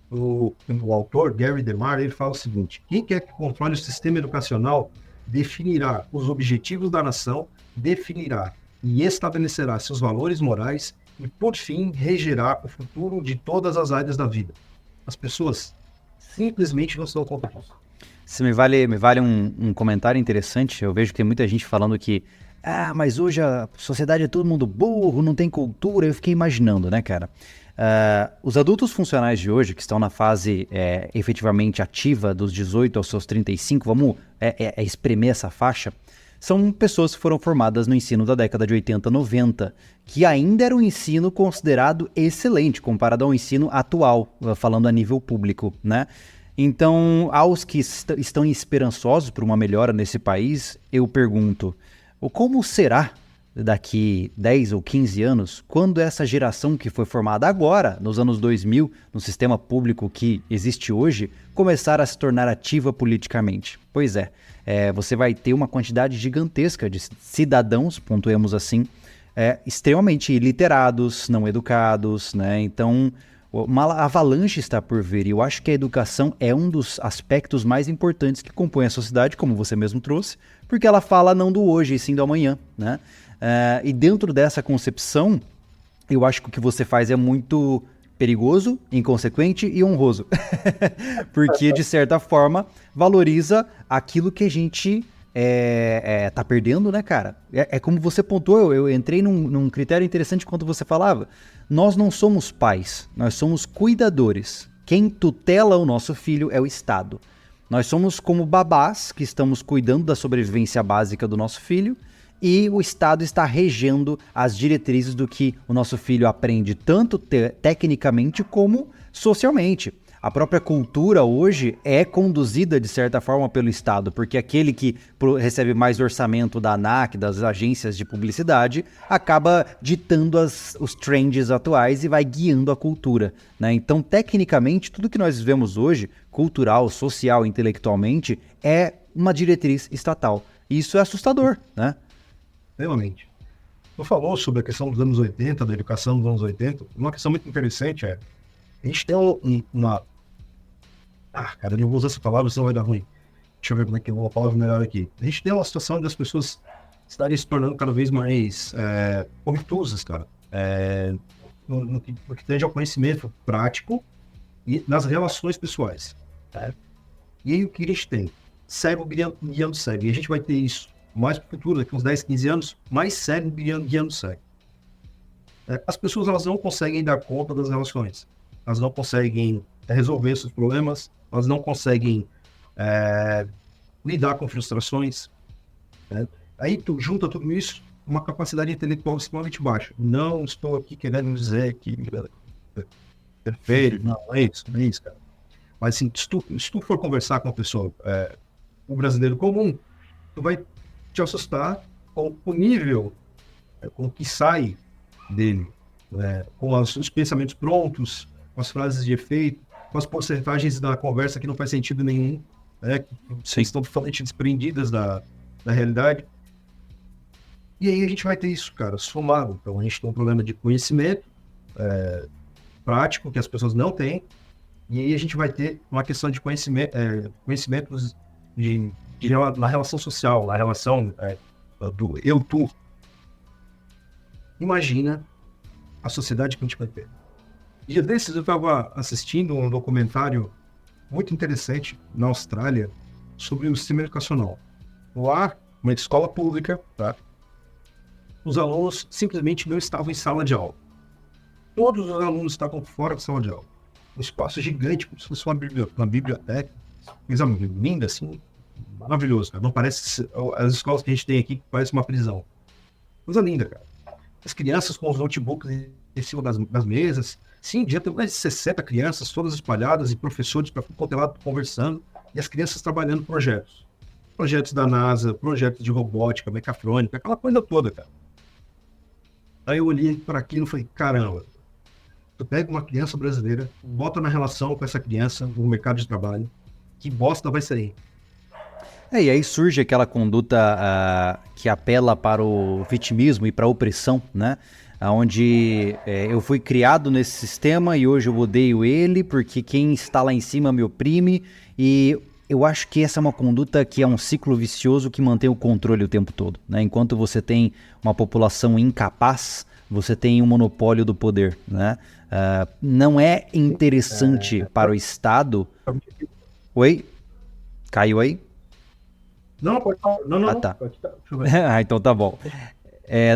O autor, Gary DeMar, ele fala o seguinte: quem quer que controle o sistema educacional definirá os objetivos da nação, definirá e estabelecerá seus valores morais e, por fim, regerá o futuro de todas as áreas da vida. As pessoas simplesmente não se dão conta disso. Isso me vale um comentário interessante. Eu vejo que tem muita gente falando que mas hoje a sociedade é todo mundo burro, não tem cultura. Eu fiquei imaginando, né, cara? Os adultos funcionais de hoje, que estão na fase efetivamente ativa dos 18 aos seus 35, vamos espremer essa faixa, são pessoas que foram formadas no ensino da década de 80, 90, que ainda era um ensino considerado excelente comparado ao ensino atual, falando a nível público, né? Então, aos que estão esperançosos por uma melhora nesse país, eu pergunto: como será daqui 10 ou 15 anos, quando essa geração que foi formada agora, nos anos 2000, no sistema público que existe hoje, começar a se tornar ativa politicamente? Pois você vai ter uma quantidade gigantesca de cidadãos, pontuemos assim, extremamente iliterados, não educados, né? Então, uma avalanche está por vir, e eu acho que a educação é um dos aspectos mais importantes que compõem a sociedade, como você mesmo trouxe, porque ela fala não do hoje, e sim do amanhã, né? E dentro dessa concepção, eu acho que o que você faz é muito perigoso, inconsequente e honroso. Porque, de certa forma, valoriza aquilo que a gente tá perdendo, né, cara? Como você pontuou, eu entrei num critério interessante quando você falava. Nós não somos pais, nós somos cuidadores. Quem tutela o nosso filho é o Estado. Nós somos como babás que estamos cuidando da sobrevivência básica do nosso filho, e o Estado está regendo as diretrizes do que o nosso filho aprende, tanto tecnicamente como socialmente. A própria cultura hoje é conduzida, de certa forma, pelo Estado, porque aquele que recebe mais orçamento da ANAC, das agências de publicidade, acaba ditando os trends atuais e vai guiando a cultura, né? Então, tecnicamente, tudo que nós vivemos hoje, cultural, social, intelectualmente, é uma diretriz estatal. E isso é assustador, né? Realmente. Tu falou sobre a questão dos anos 80, da educação dos anos 80. Uma questão muito interessante a gente tem uma... cara, eu não vou usar essa palavra, senão vai dar ruim. Deixa eu ver como é que eu vou a palavra melhor aqui. A gente tem uma situação das pessoas estarem se tornando cada vez mais obtusas, cara. No que tange ao conhecimento prático e nas relações pessoais. Tá? E aí o que a gente tem? Cego guiando cego. E a gente vai ter isso mais para o futuro, daqui uns 10, 15 anos, mais cego guiando cego. As pessoas, elas não conseguem dar conta das relações. Elas não conseguem resolver seus problemas, elas não conseguem lidar com frustrações, né? Aí tu junta tudo isso com uma capacidade intelectual extremamente baixa. Não estou aqui querendo dizer que perfeito, não é isso, cara. Mas assim, se tu for conversar com uma pessoa, um brasileiro comum, tu vai te assustar com o nível, com o que sai dele, com os pensamentos prontos, com as frases de efeito, com as porcentagens da conversa que não faz sentido nenhum, que estão totalmente desprendidas da realidade. E aí a gente vai ter isso, cara, somado. Então a gente tem um problema de conhecimento prático que as pessoas não têm, e aí a gente vai ter uma questão de conhecimentos na relação social, na relação do eu-tu. Imagina a sociedade que a gente vai ter. Dia desses eu estava assistindo um documentário muito interessante na Austrália sobre o sistema educacional. Lá, uma escola pública, tá? Os alunos simplesmente não estavam em sala de aula. Todos os alunos estavam fora da sala de aula. Um espaço gigante, como se fosse uma biblioteca. Coisa linda, assim, maravilhoso, cara. Não parece as escolas que a gente tem aqui, que parece uma prisão. Coisa linda, cara. As crianças com os notebooks em cima das mesas. Sim, devia ter mais de 60 crianças, todas espalhadas, e professores para todo lado conversando, e as crianças trabalhando projetos. Projetos da NASA, projetos de robótica, mecatrônica, aquela coisa toda, cara. Aí eu olhei para aquilo e falei, caramba, tu pega uma criança brasileira, bota na relação com essa criança no mercado de trabalho, que bosta vai sair? E aí surge aquela conduta que apela para o vitimismo e para a opressão, né? Onde eu fui criado nesse sistema e hoje eu odeio ele porque quem está lá em cima me oprime, e eu acho que essa é uma conduta que é um ciclo vicioso que mantém o controle o tempo todo, né? Enquanto você tem uma população incapaz, você tem um monopólio do poder, né? Não é interessante para o Estado... Oi? Caiu aí? Não, pode falar. Não. Tá. Então tá bom.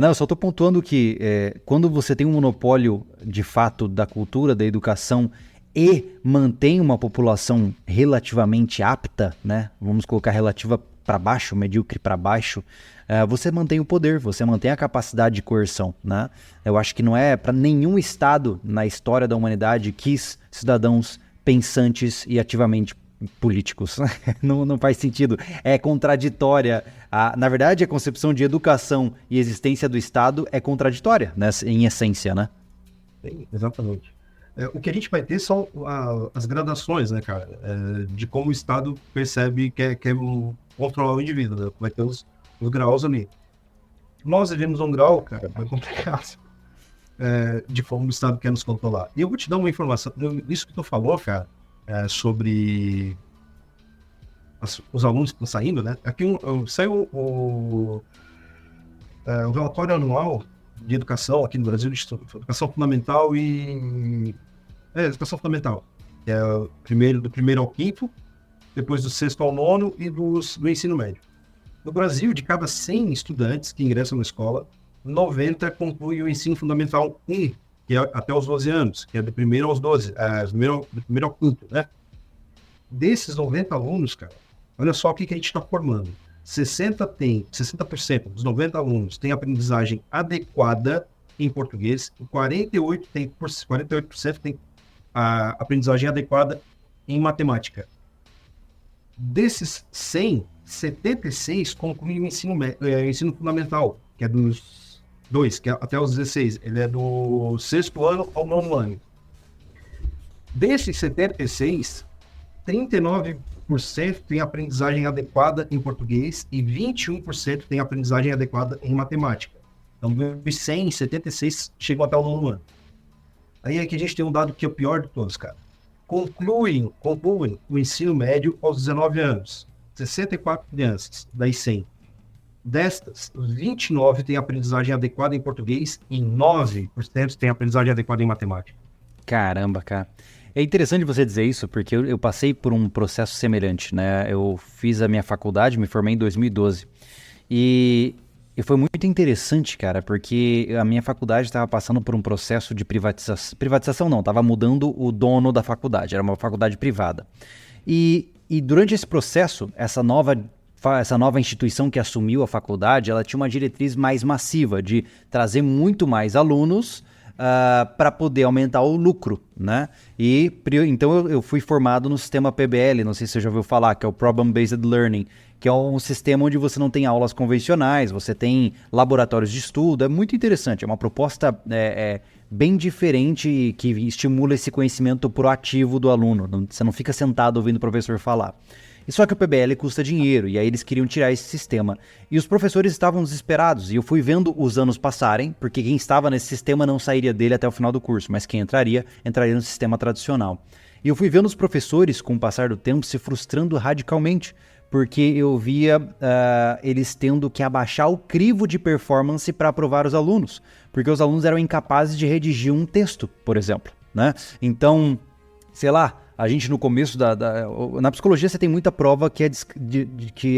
Não, eu só estou pontuando que quando você tem um monopólio, de fato, da cultura, da educação, e mantém uma população relativamente apta, né? Vamos colocar relativa para baixo, medíocre para baixo, você mantém o poder, você mantém a capacidade de coerção, né? Eu acho que não é para nenhum Estado na história da humanidade quis cidadãos pensantes e ativamente políticos. Não faz sentido. É contraditória. Na verdade, a concepção de educação e existência do Estado é contraditória, né? Em essência, né? Sim, exatamente. O que a gente vai ter são as gradações, né, cara? De como o Estado percebe que quer controlar o indivíduo, né? Vai ter os graus ali. Nós vivemos um grau, cara, mais complicado, de como o Estado quer nos controlar. E eu vou te dar uma informação. Isso que tu falou, cara, sobre os alunos que estão saindo, né? Aqui saiu o relatório anual de educação aqui no Brasil, de educação fundamental educação fundamental, que é do primeiro ao quinto, depois do sexto ao nono e do ensino médio. No Brasil, de cada 100 estudantes que ingressam na escola, 90 concluem o ensino fundamental 1, que é até os 12 anos, que é do primeiro aos 12, do primeiro ao quinto, né? Desses 90 alunos, cara, olha só o que a gente está formando. 60% dos 90 alunos têm aprendizagem adequada em português, e 48% têm a aprendizagem adequada em matemática. Desses 100, 76 concluem o ensino fundamental, que é dos 2, que é até os 16. Ele é do sexto ano ao nono ano. Desses 76, 39% tem aprendizagem adequada em português e 21% tem aprendizagem adequada em matemática. Então, dos 100, 76 chegam até o nono ano. Aí aqui a gente tem um dado que é o pior de todos, cara. Concluem o ensino médio aos 19 anos. 64 crianças, das 100. Destas, 29 têm aprendizagem adequada em português e 9% têm aprendizagem adequada em matemática. Caramba, cara. É interessante você dizer isso, porque eu passei por um processo semelhante, né? Eu fiz a minha faculdade, me formei em 2012. E foi muito interessante, cara, porque a minha faculdade estava passando por um processo de privatização. Privatização não, estava mudando o dono da faculdade, era uma faculdade privada. E E durante esse processo, essa nova instituição que assumiu a faculdade, ela tinha uma diretriz mais massiva de trazer muito mais alunos para poder aumentar o lucro, né? E então eu fui formado no sistema PBL, não sei se você já ouviu falar, que é o Problem Based Learning, que é um sistema onde você não tem aulas convencionais, você tem laboratórios de estudo, é muito interessante, é uma proposta bem diferente que estimula esse conhecimento proativo do aluno, você não fica sentado ouvindo o professor falar. E só que o PBL custa dinheiro, e aí eles queriam tirar esse sistema. E os professores estavam desesperados, e eu fui vendo os anos passarem, porque quem estava nesse sistema não sairia dele até o final do curso, mas quem entraria no sistema tradicional. E eu fui vendo os professores, com o passar do tempo, se frustrando radicalmente, porque eu via eles tendo que abaixar o crivo de performance para aprovar os alunos, porque os alunos eram incapazes de redigir um texto, por exemplo, né? Então, sei lá, a gente no começo na psicologia você tem muita prova que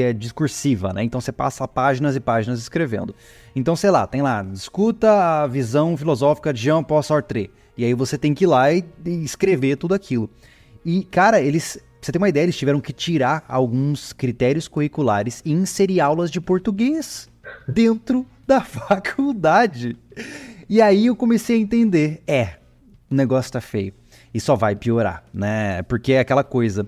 é discursiva, né? Então você passa páginas e páginas escrevendo. Então, sei lá, tem lá, discuta a visão filosófica de Jean-Paul Sartre. E aí você tem que ir lá e escrever tudo aquilo. E, cara, pra você ter uma ideia, eles tiveram que tirar alguns critérios curriculares e inserir aulas de português dentro da faculdade. E aí eu comecei a entender, o negócio tá feio. E só vai piorar, né? Porque é aquela coisa.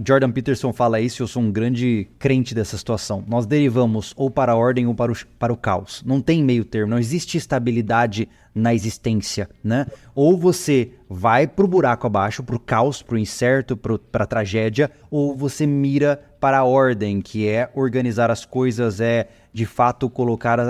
Jordan Peterson fala isso e eu sou um grande crente dessa situação. Nós derivamos ou para a ordem ou para o caos. Não tem meio termo, não existe estabilidade na existência, né? Ou você vai pro buraco abaixo, pro caos, pro incerto, pra tragédia, ou você mira para a ordem, que é organizar as coisas, de fato colocar,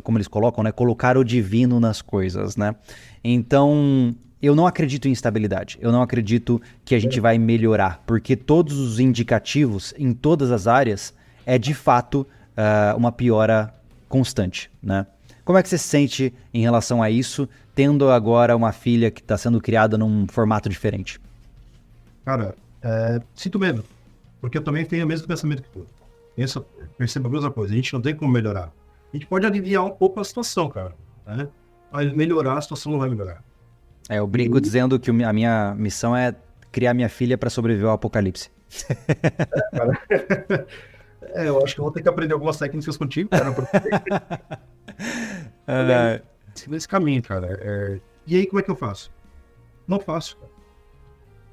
como eles colocam, né? Colocar o divino nas coisas, né? Então, eu não acredito em estabilidade, eu não acredito que a gente vai melhorar, porque todos os indicativos em todas as áreas é de fato uma piora constante, né? Como é que você se sente em relação a isso, tendo agora uma filha que está sendo criada num formato diferente? Cara, sinto medo, porque eu também tenho o mesmo pensamento que tu. Percebo a mesma coisa, a gente não tem como melhorar. A gente pode aliviar um pouco a situação, cara, né? Mas melhorar, a situação não vai melhorar. Eu brinco dizendo que a minha missão é criar minha filha para sobreviver ao apocalipse. Eu acho que eu vou ter que aprender algumas técnicas contigo, cara. Nesse caminho, cara. E aí, como é que eu faço? Não faço, cara.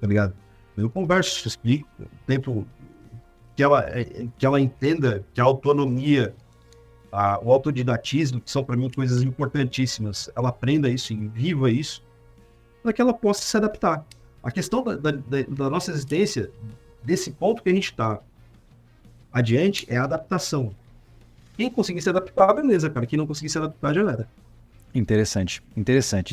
Tá ligado? Eu converso, explico, tento que ela entenda que a autonomia, o autodidatismo, que são para mim coisas importantíssimas, ela aprenda isso e viva isso, para que ela possa se adaptar. A questão da nossa existência, desse ponto que a gente está adiante, é a adaptação. Quem conseguir se adaptar, beleza, cara. Quem não conseguir se adaptar, já era. Interessante.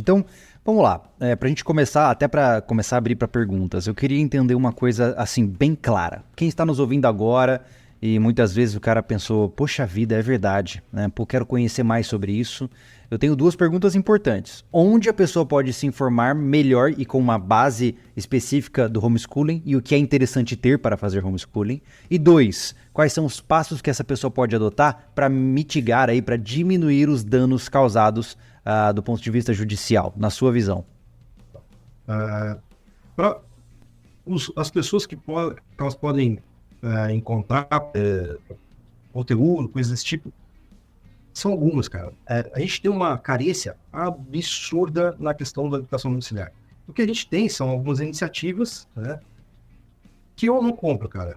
Então, vamos lá. Pra gente começar, até para começar a abrir para perguntas, eu queria entender uma coisa, assim, bem clara. Quem está nos ouvindo agora, e muitas vezes o cara pensou, poxa vida, é verdade, né? Pô, quero conhecer mais sobre isso. Eu tenho duas perguntas importantes. Onde a pessoa pode se informar melhor e com uma base específica do homeschooling e o que é interessante ter para fazer homeschooling? E 2, quais são os passos que essa pessoa pode adotar para mitigar aí, para diminuir os danos causados do ponto de vista judicial, na sua visão? Para as pessoas que elas podem encontrar conteúdo, coisas desse tipo, são algumas, cara. A gente tem uma carência absurda na questão da educação domiciliar. O que a gente tem são algumas iniciativas, né, que eu não compro, cara.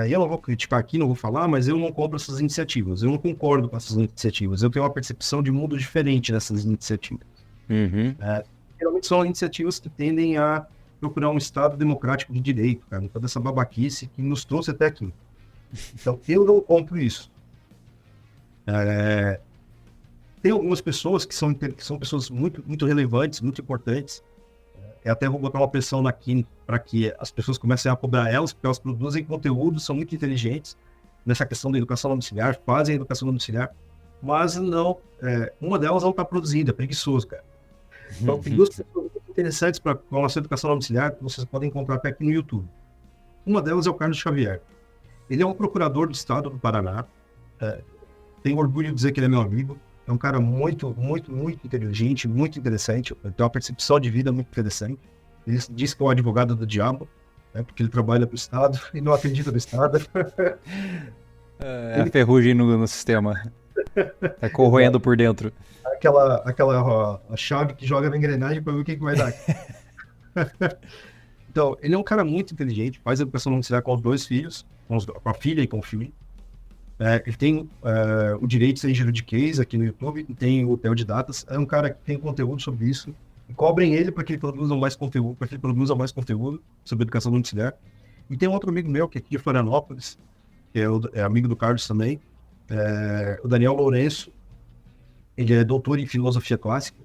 Eu não vou criticar aqui, não vou falar, mas eu não compro essas iniciativas. Eu não concordo com essas iniciativas. Eu tenho uma percepção de mundo diferente dessas iniciativas. Uhum. Geralmente são iniciativas que tendem a procurar um Estado democrático de direito, cara. Toda essa babaquice que nos trouxe até aqui. Então, eu não compro isso. Tem algumas pessoas que são pessoas muito, muito relevantes, muito importantes. Eu até vou botar uma pressão na Kine para que as pessoas comecem a cobrar elas, porque elas produzem conteúdo, são muito inteligentes nessa questão da educação domiciliar, fazem a educação domiciliar, mas não, uma delas não está produzindo, é preguiçoso, cara. Então, tem duas pessoas muito interessantes para a nossa educação domiciliar que vocês podem encontrar até aqui no YouTube. Uma delas é o Carlos Xavier. Ele é um procurador do estado do Paraná. Tenho orgulho de dizer que ele é meu amigo. É um cara muito, muito, muito inteligente, muito interessante. Tem uma percepção de vida muito interessante. Ele diz que é o advogado do diabo. né? Porque ele trabalha para o Estado e não acredita no Estado. É a ferrugem no sistema. Tá corroendo por dentro. Aquela a chave que joga na engrenagem para ver o que vai dar. Então, ele é um cara muito inteligente, faz educação domiciliar com os 2 filhos, com a filha e com o filho. Ele tem o direito de ser engenheiro de case aqui no YouTube, tem o hotel de datas, é um cara que tem conteúdo sobre isso. E cobrem ele para que ele produza mais conteúdo sobre educação domiciliar. E tem um outro amigo meu, que é aqui de Florianópolis, que é amigo do Carlos também, o Daniel Lourenço. Ele é doutor em filosofia clássica.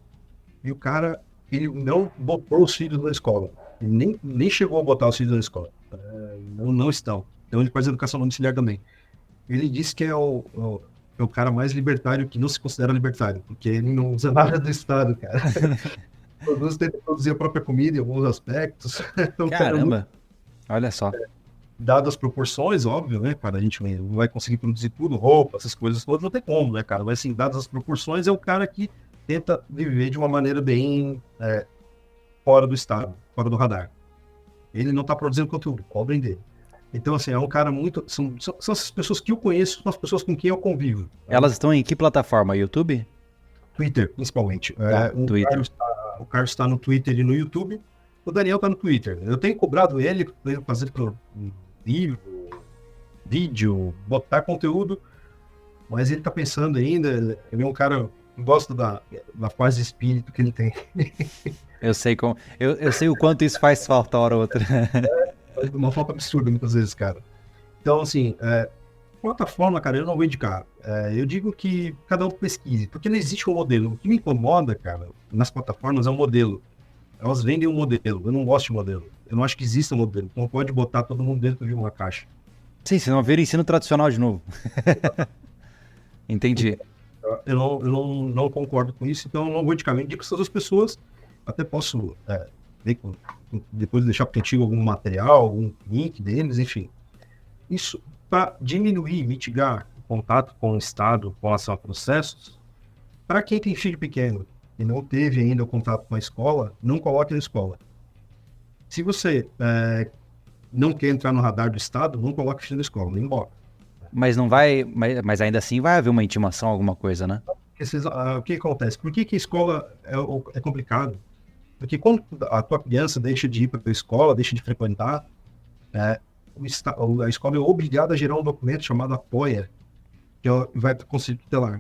E o cara, ele não botou os filhos na escola. Ele nem chegou a botar os filhos na escola. Não estão. Então ele faz educação domiciliar também. Ele disse que é o cara mais libertário que não se considera libertário, porque ele não usa nada do Estado, cara. Tenta produzir a própria comida em alguns aspectos. Então, Caramba! Olha só. Dadas as proporções, óbvio, né, cara? A gente não vai conseguir produzir tudo, roupa, essas coisas todas, não tem como, né, cara? Mas, assim, dadas as proporções, é o cara que tenta viver de uma maneira bem fora do Estado, fora do radar. Ele não tá produzindo conteúdo, cobrem dele. Então, assim, é um cara muito... São essas pessoas que eu conheço, são as pessoas com quem eu convivo. Elas estão em que plataforma? YouTube? Twitter, principalmente. Twitter. O Carlos está no Twitter e no YouTube. O Daniel está no Twitter. Eu tenho cobrado ele para fazer livro, vídeo, botar conteúdo, mas ele está pensando ainda. Ele é um cara que gosta da paz de espírito que ele tem. Eu sei o quanto isso faz falta a hora ou outra. Faz uma falta absurda muitas vezes, cara. Então, assim, plataforma, cara, eu não vou indicar. Eu digo que cada um pesquise, porque não existe um modelo. O que me incomoda, cara, nas plataformas é um modelo. Elas vendem um modelo. Eu não gosto de modelo. Eu não acho que exista um modelo. Não pode botar todo mundo dentro de uma caixa. Sim, senão vira ensino tradicional de novo. Entendi. Eu não concordo com isso, então eu não vou indicar. Eu indico essas 2 pessoas. Até posso depois deixar contigo algum material, algum link deles, enfim. Isso para diminuir, mitigar o contato com o Estado, com relação a processos. Para quem tem filho pequeno e não teve ainda o contato com a escola, não coloque na escola. Se você não quer entrar no radar do Estado, não coloque o filho na escola, nem bota. Mas não vai, mas ainda assim vai haver uma intimação, alguma coisa, né? O que acontece? Por que a escola é complicado? Porque quando a tua criança deixa de ir para a escola, deixa de frequentar, a escola é obrigada a gerar um documento chamado APOIA, que vai para o Conselho Tutelar.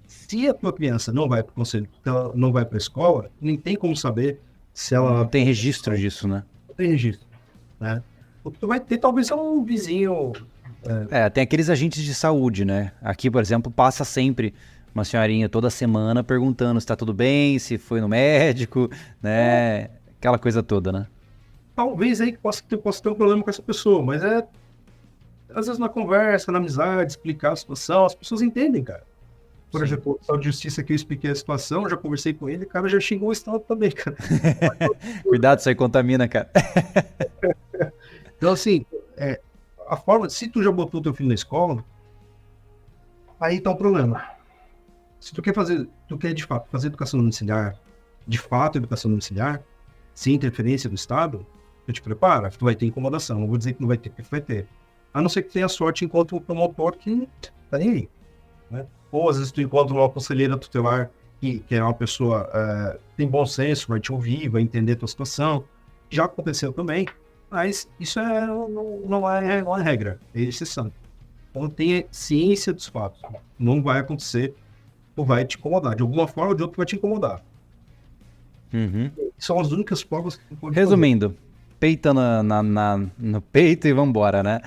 Se a tua criança não vai para o Conselho Tutelar, não vai para a escola, nem tem como saber se ela... Não tem registro disso, né? Não tem registro, né? O que tu vai ter talvez é um vizinho... Tem aqueles agentes de saúde, né? Aqui, por exemplo, passa sempre uma senhorinha toda semana perguntando se tá tudo bem, se foi no médico, né? Aquela coisa toda, né? Talvez aí possa ter um problema com essa pessoa, mas às vezes na conversa, na amizade, explicar a situação, as pessoas entendem, cara. Por Sim. exemplo, o Estado de Justiça que eu expliquei a situação, já conversei com ele, o cara já xingou o Estado também, cara. Cuidado, isso aí contamina, cara. Então, assim, a forma, se tu já botou teu filho na escola, aí tá o problema. Se tu quer de fato fazer educação domiciliar, de fato educação domiciliar, sem interferência do Estado, tu te prepara, tu vai ter incomodação. Não vou dizer que não vai ter, porque tu vai ter. A não ser que tenha sorte enquanto um promotor que tá nem aí, né? Ou às vezes tu encontra uma conselheira tutelar que é uma pessoa tem bom senso, vai te ouvir, vai entender a tua situação. Já aconteceu também, mas isso não é regra, é exceção. Então tenha ciência dos fatos. Não vai acontecer ou vai te incomodar. De alguma forma ou de outra vai te incomodar. Uhum. São as únicas formas que tu pode Resumindo, peita no peito e vambora, né?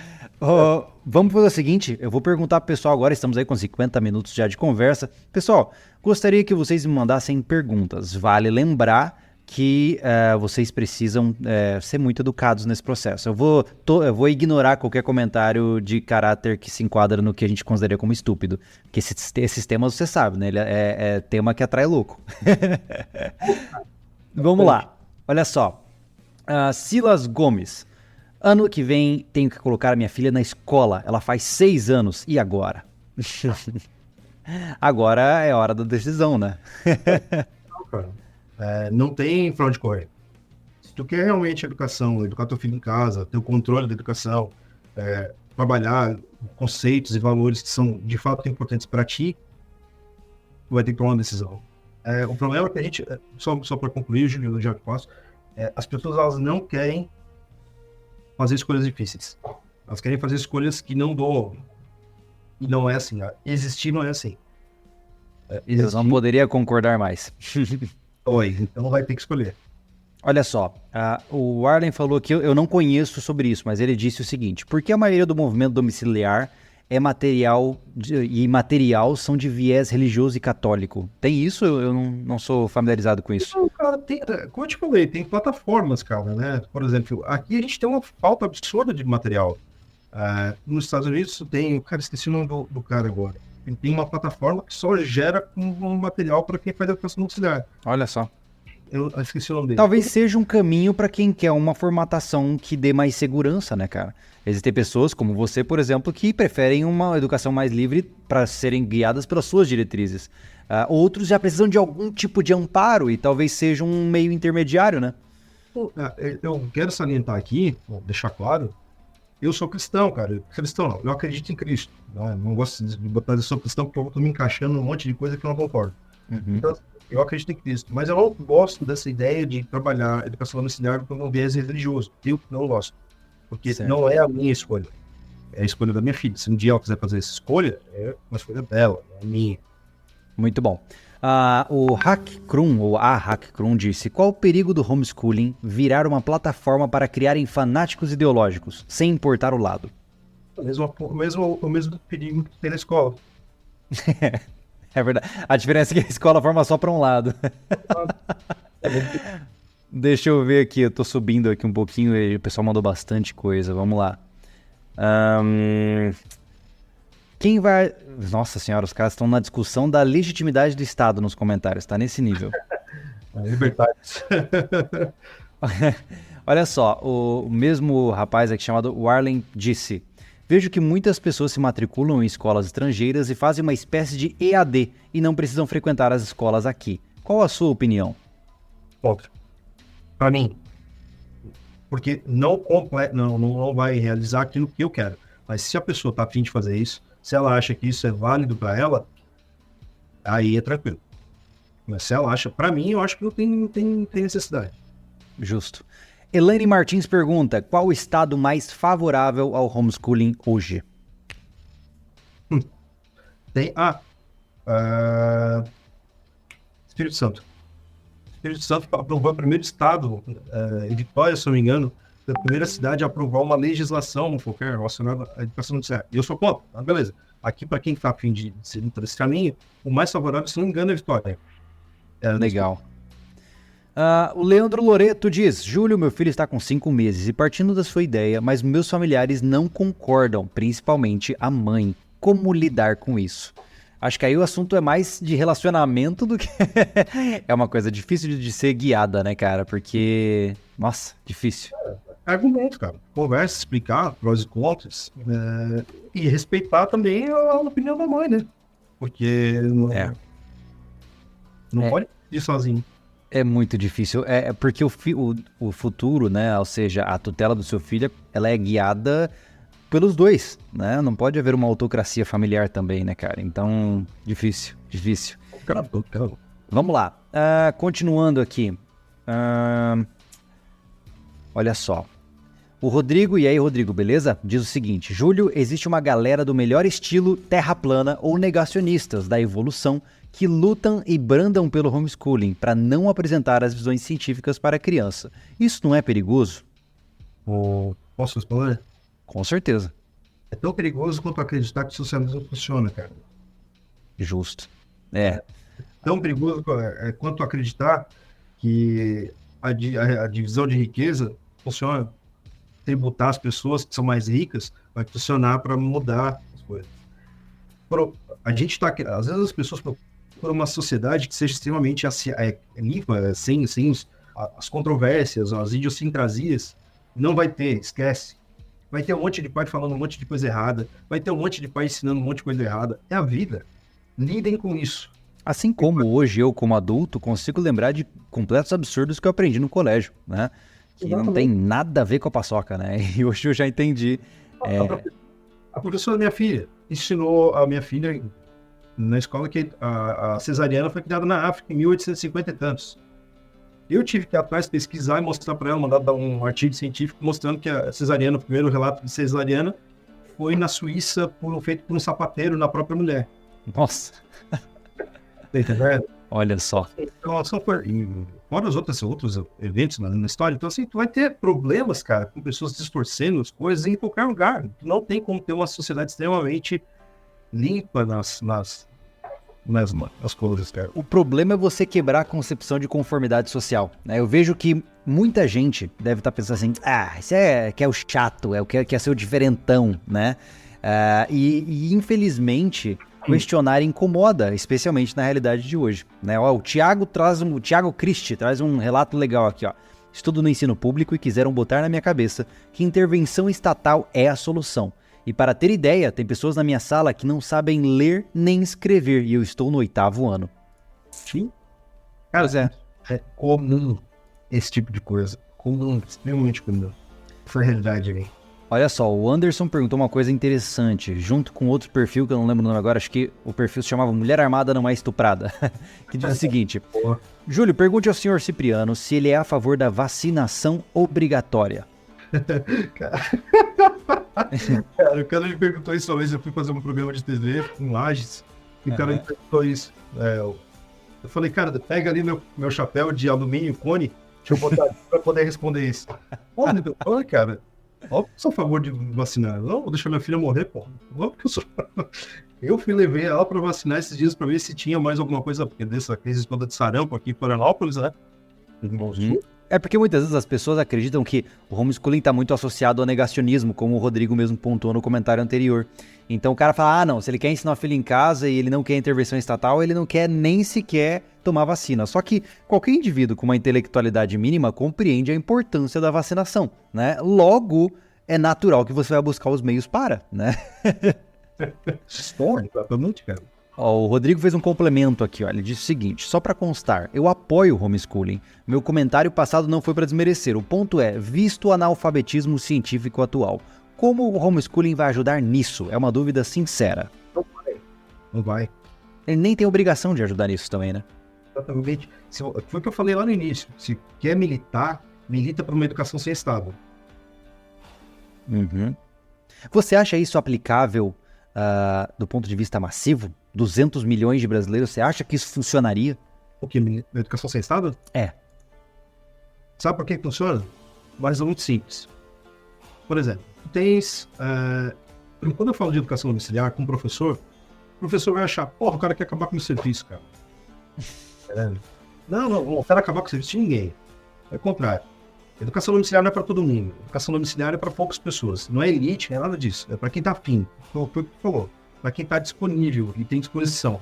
Vamos fazer o seguinte, eu vou perguntar pro pessoal agora, estamos aí com 50 minutos já de conversa. Pessoal, gostaria que vocês me mandassem perguntas. Vale lembrar que vocês precisam ser muito educados nesse processo. Eu vou ignorar qualquer comentário de caráter que se enquadra no que a gente consideraria como estúpido. Porque esses temas você sabe, né? Ele é tema que atrai louco. Vamos lá. Olha só. Silas Gomes. Ano que vem tenho que colocar a minha filha na escola. Ela faz 6 anos. E agora? Agora é hora da decisão, né? não tem pra onde correr. Se tu quer realmente educação, educar teu filho em casa, ter o controle da educação, trabalhar conceitos e valores que são de fato importantes para ti, tu vai ter que tomar uma decisão. O problema é que a gente, só para concluir, Júlio, já que posso, as pessoas elas não querem fazer escolhas difíceis. Elas querem fazer escolhas que não doam. E não é assim. Existir não é assim. Eu não poderia concordar mais. Então vai ter que escolher. Olha só, o Arlen falou que eu não conheço sobre isso, mas ele disse o seguinte: por que a maioria do movimento domiciliar é material e imaterial são de viés religioso e católico? Tem isso? Eu não sou familiarizado com isso. Não, cara, como eu te falei, tem plataformas, cara, né? Por exemplo, aqui a gente tem uma falta absurda de material. Nos Estados Unidos tem, cara, esqueci o nome do cara agora. Tem uma plataforma que só gera um material para quem faz educação domiciliar. Olha só. Eu esqueci o nome dele. Talvez seja um caminho para quem quer uma formatação que dê mais segurança, né, cara? Existem pessoas como você, por exemplo, que preferem uma educação mais livre para serem guiadas pelas suas diretrizes. Outros já precisam de algum tipo de amparo e talvez seja um meio intermediário, né? Eu quero salientar aqui, deixar claro, eu sou cristão, cara. Cristão não, eu acredito em Cristo. Não gosto de botar eu sou cristão porque eu tô me encaixando num monte de coisa que eu não concordo. Então, eu acredito em Cristo, mas eu não gosto dessa ideia de trabalhar educação domiciliar com um viés religioso. Eu não gosto, porque não é a minha escolha, é a escolha da minha filha. Se um dia ela quiser fazer essa escolha, é uma escolha dela, não é minha. Muito bom. O Hack Krum, ou a Hack Krum, disse: qual o perigo do homeschooling virar uma plataforma para criarem fanáticos ideológicos, sem importar o lado? O mesmo perigo que tem na escola. É verdade. A diferença é que a escola forma só para um lado. Deixa eu ver aqui, eu tô subindo aqui um pouquinho e o pessoal mandou bastante coisa, vamos lá. Quem vai... Nossa senhora, os caras estão na discussão da legitimidade do Estado nos comentários, tá nesse nível. Libertários. Olha só, o mesmo rapaz aqui chamado Warlen disse: vejo que muitas pessoas se matriculam em escolas estrangeiras e fazem uma espécie de EAD e não precisam frequentar as escolas aqui. Qual a sua opinião? Contra. Para mim. Porque não vai realizar aquilo que eu quero. Mas se a pessoa tá a fim de fazer isso, se ela acha que isso é válido para ela, aí é tranquilo. Mas se ela acha, para mim, eu acho que não tem necessidade. Justo. Elaine Martins pergunta: qual o estado mais favorável ao homeschooling hoje? Espírito Santo. Espírito Santo aprovou o primeiro estado, em Vitória, se não me engano, a primeira cidade a aprovar uma legislação qualquer relacionada à educação domiciliar. E eu sou contra, beleza. Aqui, para quem está a fim de seguir por esse caminho, o mais favorável, se não me engano, é Vitória. Legal. O Leandro Loreto diz: Júlio, meu filho está com 5 meses e partindo da sua ideia, mas meus familiares não concordam, principalmente a mãe. Como lidar com isso? Acho que aí o assunto é mais de relacionamento do que... É uma coisa difícil de ser guiada, né, cara? Porque... Nossa, difícil. Argumento, cara. Conversa, explicar prós e contras. E respeitar também a opinião da mãe, né? Porque não pode ir sozinho. É muito difícil. Porque o futuro, né? Ou seja, a tutela do seu filho, ela é guiada pelos dois, né? Não pode haver uma autocracia familiar também, né, cara? Então, difícil. Caramba. Vamos lá. Continuando aqui. Olha só. O Rodrigo, e aí, Rodrigo, beleza? Diz o seguinte: Júlio, existe uma galera do melhor estilo terra plana ou negacionistas da evolução que lutam e brandam pelo homeschooling para não apresentar as visões científicas para a criança. Isso não é perigoso? Posso responder? Com certeza. É tão perigoso quanto acreditar que o socialismo funciona, cara. Justo. Tão perigoso quanto acreditar que a divisão de riqueza funciona. Tributar as pessoas que são mais ricas vai funcionar para mudar as coisas. A gente tá, às vezes as pessoas procuram uma sociedade que seja extremamente limpa, sem as controvérsias, as idiosincrasias. Não vai ter, esquece. Vai ter um monte de pai falando um monte de coisa errada, vai ter um monte de pai ensinando um monte de coisa errada. É a vida. Lidem com isso. Assim como hoje eu, como adulto, consigo lembrar de completos absurdos que eu aprendi no colégio, né? que não tem nada a ver com a paçoca, né? E hoje eu já entendi. A professora da minha filha ensinou a minha filha na escola que a cesariana foi criada na África em 1850 e tantos. Eu tive que ir atrás, pesquisar e mostrar para ela, mandar dar um artigo científico mostrando que a cesariana, o primeiro relato de cesariana, foi na Suíça, feito por um sapateiro na própria mulher. Nossa! Tá entendendo? Olha só. Então, fora os outros eventos na história, então assim, tu vai ter problemas, cara, com pessoas distorcendo as coisas em qualquer lugar. Tu não tem como ter uma sociedade extremamente limpa nas coisas, cara. O problema é você quebrar a concepção de conformidade social, né? Eu vejo que muita gente deve estar pensando assim, isso que é o chato, é o que é ser o diferentão, né? E infelizmente questionar incomoda, especialmente na realidade de hoje, né? O Thiago Christi traz um relato legal aqui, ó. Estudo no ensino público e quiseram botar na minha cabeça que intervenção estatal é a solução. E para ter ideia, tem pessoas na minha sala que não sabem ler nem escrever, e eu estou no 8º ano. Sim. Cara, é comum esse tipo de coisa. Comum, extremamente comum. Foi a realidade aí. Olha só, o Anderson perguntou uma coisa interessante, junto com outro perfil, que eu não lembro o nome agora, acho que o perfil se chamava Mulher Armada Não É Estuprada, que diz o seguinte: Júlio, pergunte ao senhor Cipriano se ele é a favor da vacinação obrigatória. Cara, o cara me perguntou isso uma vez, eu fui fazer um programa de TV em Lages, e o cara me perguntou isso. Eu falei, cara, pega ali meu chapéu de alumínio, cone, deixa eu botar pra poder responder isso. Olha, cara, óbvio que eu sou a favor de vacinar. Não, vou deixar minha filha morrer, pô. Óbvio que eu sou. Eu levei ela pra vacinar esses dias pra ver se tinha mais alguma coisa, porque dessa crise toda de sarampo aqui em Florianópolis, né? É porque muitas vezes as pessoas acreditam que o homeschooling está muito associado ao negacionismo, como o Rodrigo mesmo pontuou no comentário anterior. Então o cara fala, não, se ele quer ensinar o filho em casa e ele não quer intervenção estatal, ele não quer nem sequer tomar vacina. Só que qualquer indivíduo com uma intelectualidade mínima compreende a importância da vacinação, né? Logo, é natural que você vai buscar os meios para, né? Exatamente, cara. O Rodrigo fez um complemento aqui, ó. Ele disse o seguinte: só para constar, eu apoio o homeschooling. Meu comentário passado não foi para desmerecer. O ponto é, visto o analfabetismo científico atual, como o homeschooling vai ajudar nisso? É uma dúvida sincera. Não vai. Ele nem tem obrigação de ajudar nisso também, né? Exatamente. Foi o que eu falei lá no início. Se quer militar, milita para uma educação sem Estado. Você acha isso aplicável do ponto de vista massivo? 200 milhões de brasileiros, você acha que isso funcionaria? O que? Educação sem Estado? É. Sabe por que funciona? Mas é muito simples. Por exemplo, quando eu falo de educação domiciliar com o professor vai achar, porra, o cara quer acabar com o serviço, cara. Não quero acabar com o serviço de ninguém. É o contrário. Educação domiciliar não é para todo mundo. Educação domiciliar é para poucas pessoas. Não é elite, não é nada disso. É para quem tá afim. Foi o que tu falou. Para quem está disponível e tem disposição.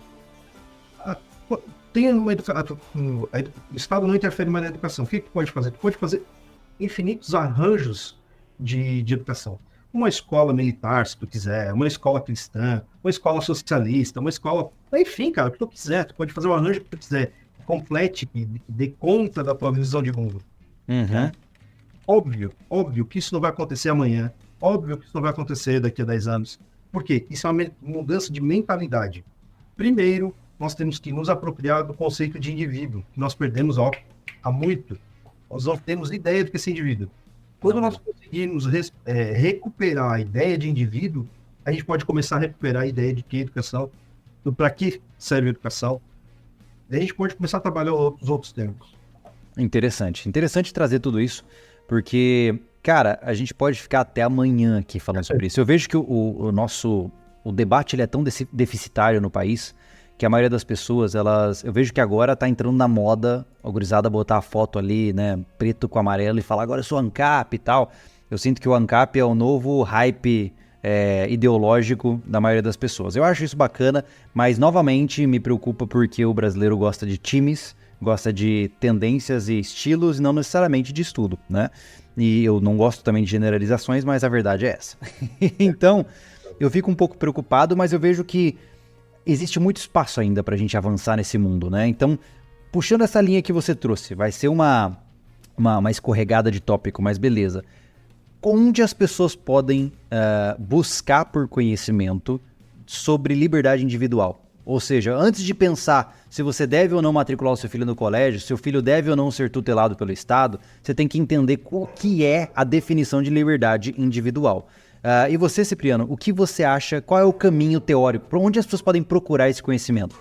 Tem uma educação. O Estado não interfere mais na educação. O que pode fazer? Tu pode fazer infinitos arranjos de educação. Uma escola militar, se tu quiser, uma escola cristã, uma escola socialista, uma escola. Enfim, cara, o que tu quiser, tu pode fazer o arranjo que tu quiser. Complete, que dê conta da tua visão de mundo. Óbvio que isso não vai acontecer amanhã. Óbvio que isso não vai acontecer daqui a 10 anos. Por quê? Isso é uma mudança de mentalidade. Primeiro, nós temos que nos apropriar do conceito de indivíduo, que nós perdemos há muito. Nós não temos ideia do que é esse indivíduo. Quando nós conseguirmos recuperar a ideia de indivíduo, a gente pode começar a recuperar a ideia de que é educação, para que serve a educação. E a gente pode começar a trabalhar os outros termos. Interessante trazer tudo isso, porque, cara, a gente pode ficar até amanhã aqui falando sobre isso. Eu vejo que o debate ele é tão deficitário no país, que a maioria das pessoas, eu vejo que agora tá entrando na moda, a gurizada botar a foto ali, né, preto com amarelo e falar, agora eu sou ANCAP e tal. Eu sinto que o ANCAP é o novo hype ideológico da maioria das pessoas. Eu acho isso bacana, mas novamente me preocupa porque o brasileiro gosta de times, gosta de tendências e estilos e não necessariamente de estudo, né? E eu não gosto também de generalizações, mas a verdade é essa. Então, eu fico um pouco preocupado, mas eu vejo que existe muito espaço ainda pra gente avançar nesse mundo, né? Então, puxando essa linha que você trouxe, vai ser uma uma escorregada de tópico, mas beleza. Onde as pessoas podem buscar por conhecimento sobre liberdade individual? Ou seja, antes de pensar se você deve ou não matricular o seu filho no colégio, se o filho deve ou não ser tutelado pelo Estado, você tem que entender o que é a definição de liberdade individual. E você, Cipriano, o que você acha, qual é o caminho teórico? Para onde as pessoas podem procurar esse conhecimento?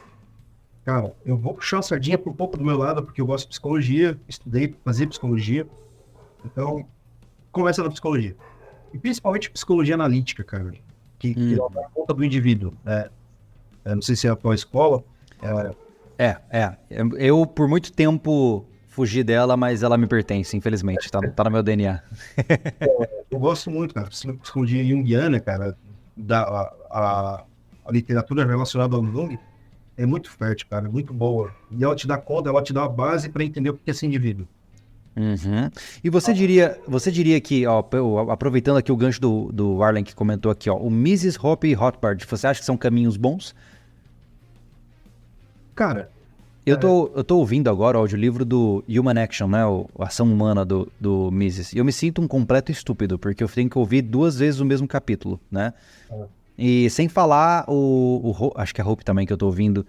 Cara, eu vou puxar a sardinha por um pouco do meu lado, porque eu gosto de psicologia, estudei, fazia psicologia, então começa na psicologia. E principalmente psicologia analítica, cara, que dá conta do indivíduo. Não sei se é a tua escola. Eu, por muito tempo, fugi dela, mas ela me pertence, infelizmente. Tá no meu DNA. Eu gosto muito, cara, de psicologia junguiana, cara, a literatura relacionada ao Jung é muito fértil, cara, é muito boa. E ela te dá conta, ela te dá a base para entender o que é esse indivíduo. Uhum. E você diria que, ó, aproveitando aqui o gancho do Arlen que comentou aqui, ó, o Mises, Hoppe e Rothbard, você acha que são caminhos bons? Cara, eu tô ouvindo agora o audiolivro do Human Action, né, a ação humana do Mises, e eu me sinto um completo estúpido, porque eu tenho que ouvir 2 vezes o mesmo capítulo, né? E sem falar acho que é Hope também que eu tô ouvindo,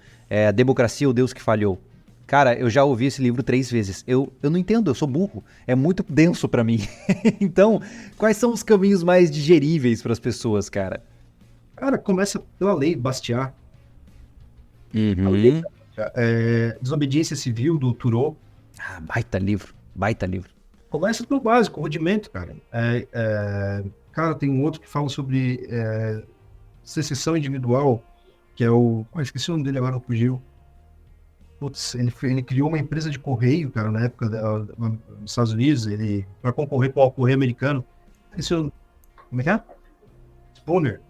A Democracia, o Deus que Falhou. Cara, eu já ouvi esse livro 3 vezes. Eu não entendo, eu sou burro. É muito denso pra mim. Então, quais são os caminhos mais digeríveis pras pessoas, cara? Cara, começa pela lei Bastiat. Uhum. A lei, Desobediência Civil, do Thoreau. Baita livro. Começa pelo básico, o rudimento, cara. Cara, tem um outro que fala sobre secessão individual, que é o... esqueci o nome dele agora, fugiu. Putz, ele criou uma empresa de correio, cara, na época dos Estados Unidos, para concorrer com o correio americano. Como é que é? Spooner,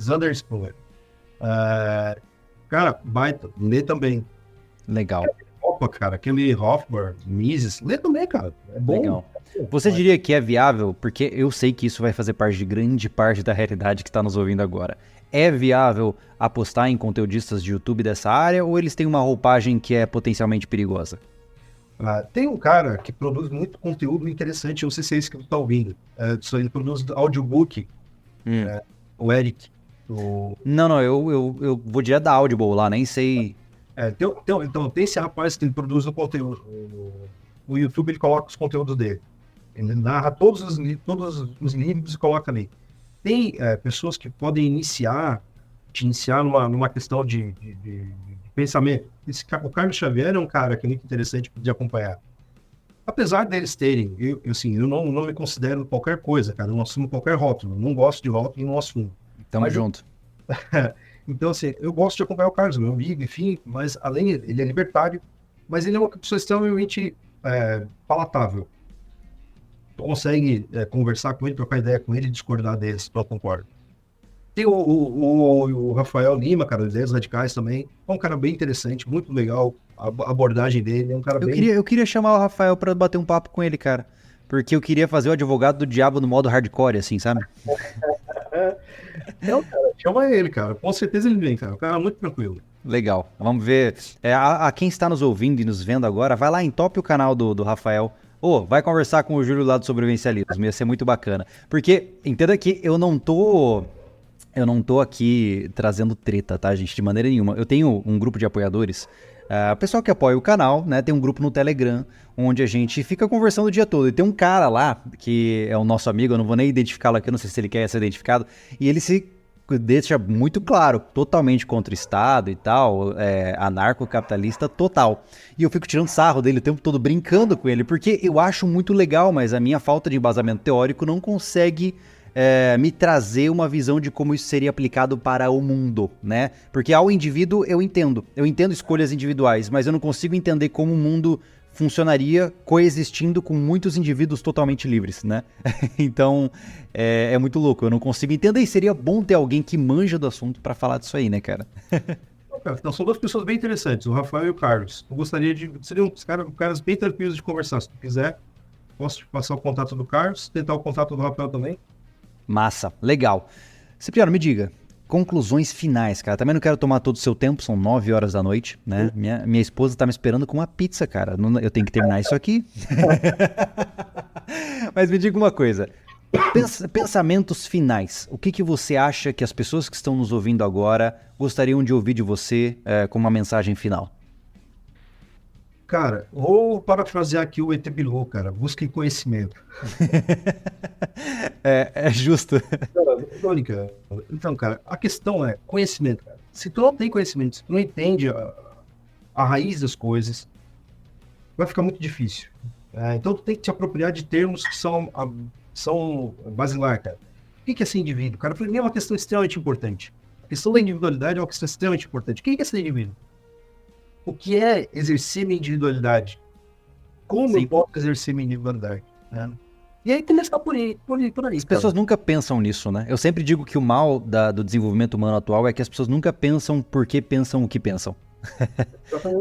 Zander Spooner. Cara, baita, lê também. Legal. Opa, cara, aquele Rothbard, Mises, lê também, cara, é bom. Legal. Você diria que é viável, porque eu sei que isso vai fazer parte de grande parte da realidade que está nos ouvindo agora. É viável apostar em conteudistas de YouTube dessa área ou eles têm uma roupagem que é potencialmente perigosa? Tem um cara que produz muito conteúdo interessante, eu não sei se é isso que tu tá ouvindo. Ele produz audiobook, o Eric. Não, eu vou direto da Audible lá, nem sei... Então, tem esse rapaz que ele produz o conteúdo. O YouTube, ele coloca os conteúdos dele. Ele narra todos os livros e coloca ali. Tem pessoas que podem te iniciar numa questão de pensamento. O Carlos Xavier é um cara que é muito interessante de acompanhar. Apesar deles terem, eu não me considero qualquer coisa, cara. Eu não assumo qualquer rótulo. Eu não gosto de rótulo e não assumo. Tamo junto. Então, assim, eu gosto de acompanhar o Carlos, meu amigo, enfim, mas além, ele é libertário, mas ele é uma pessoa extremamente palatável. Tu consegue conversar com ele, trocar ideia com ele e discordar deles, eu concordo. Tem o Rafael Lima, cara, Ideias Radicais também, é um cara bem interessante, muito legal, a abordagem dele, é um cara Eu queria chamar o Rafael pra bater um papo com ele, cara, porque eu queria fazer o advogado do diabo no modo hardcore, assim, sabe? Não, cara, chama ele, cara, com certeza ele vem, cara, o cara é muito tranquilo. Legal, vamos ver. A quem está nos ouvindo e nos vendo agora, vai lá, entope o canal do Rafael. Vai conversar com o Júlio lá do Sobrevivencialismo, ia ser muito bacana. Porque, entenda que eu não tô aqui trazendo treta, tá, gente, de maneira nenhuma. Eu tenho um grupo de apoiadores, o pessoal que apoia o canal, né, tem um grupo no Telegram, onde a gente fica conversando o dia todo. E tem um cara lá, que é o nosso amigo, eu não vou nem identificá-lo aqui, eu não sei se ele quer ser identificado, e ele se deixa muito claro, totalmente contra o Estado e tal, anarcocapitalista total. E eu fico tirando sarro dele o tempo todo, brincando com ele, porque eu acho muito legal, mas a minha falta de embasamento teórico não consegue me trazer uma visão de como isso seria aplicado para o mundo, né? Porque ao indivíduo eu entendo escolhas individuais, mas eu não consigo entender como o mundo funcionaria coexistindo com muitos indivíduos totalmente livres, né? Então, é muito louco, eu não consigo entender e seria bom ter alguém que manja do assunto pra falar disso aí, né, cara? Então, são 2 pessoas bem interessantes, o Rafael e o Carlos. Eu gostaria seriam caras bem tranquilos de conversar, se tu quiser. Posso te passar o contato do Carlos, tentar o contato do Rafael também. Massa, legal. Cipriano, me diga, conclusões finais, cara. Também não quero tomar todo o seu tempo, são 9 horas da noite, né? Minha esposa tá me esperando com uma pizza, cara. Eu tenho que terminar isso aqui. Mas me diga uma coisa. Pensamentos finais. O que você acha que as pessoas que estão nos ouvindo agora gostariam de ouvir de você como uma mensagem final? Cara, vou parafrasear aqui o ET Bilu, cara. Busquem conhecimento. É justo. Mônica, então, cara, a questão é conhecimento, cara. Se tu não tem conhecimento, se tu não entende a raiz das coisas, vai ficar muito difícil. Então, tu tem que te apropriar de termos que são basilar, cara. O que é ser indivíduo? Cara, para mim é uma questão extremamente importante. A questão da individualidade é uma questão extremamente importante. O que é ser indivíduo? O que é exercer minha individualidade? Como eu posso exercer minha individualidade? Né? E aí começar por aí. As pessoas nunca pensam nisso, né? Eu sempre digo que o mal do desenvolvimento humano atual é que as pessoas nunca pensam por que pensam o que pensam.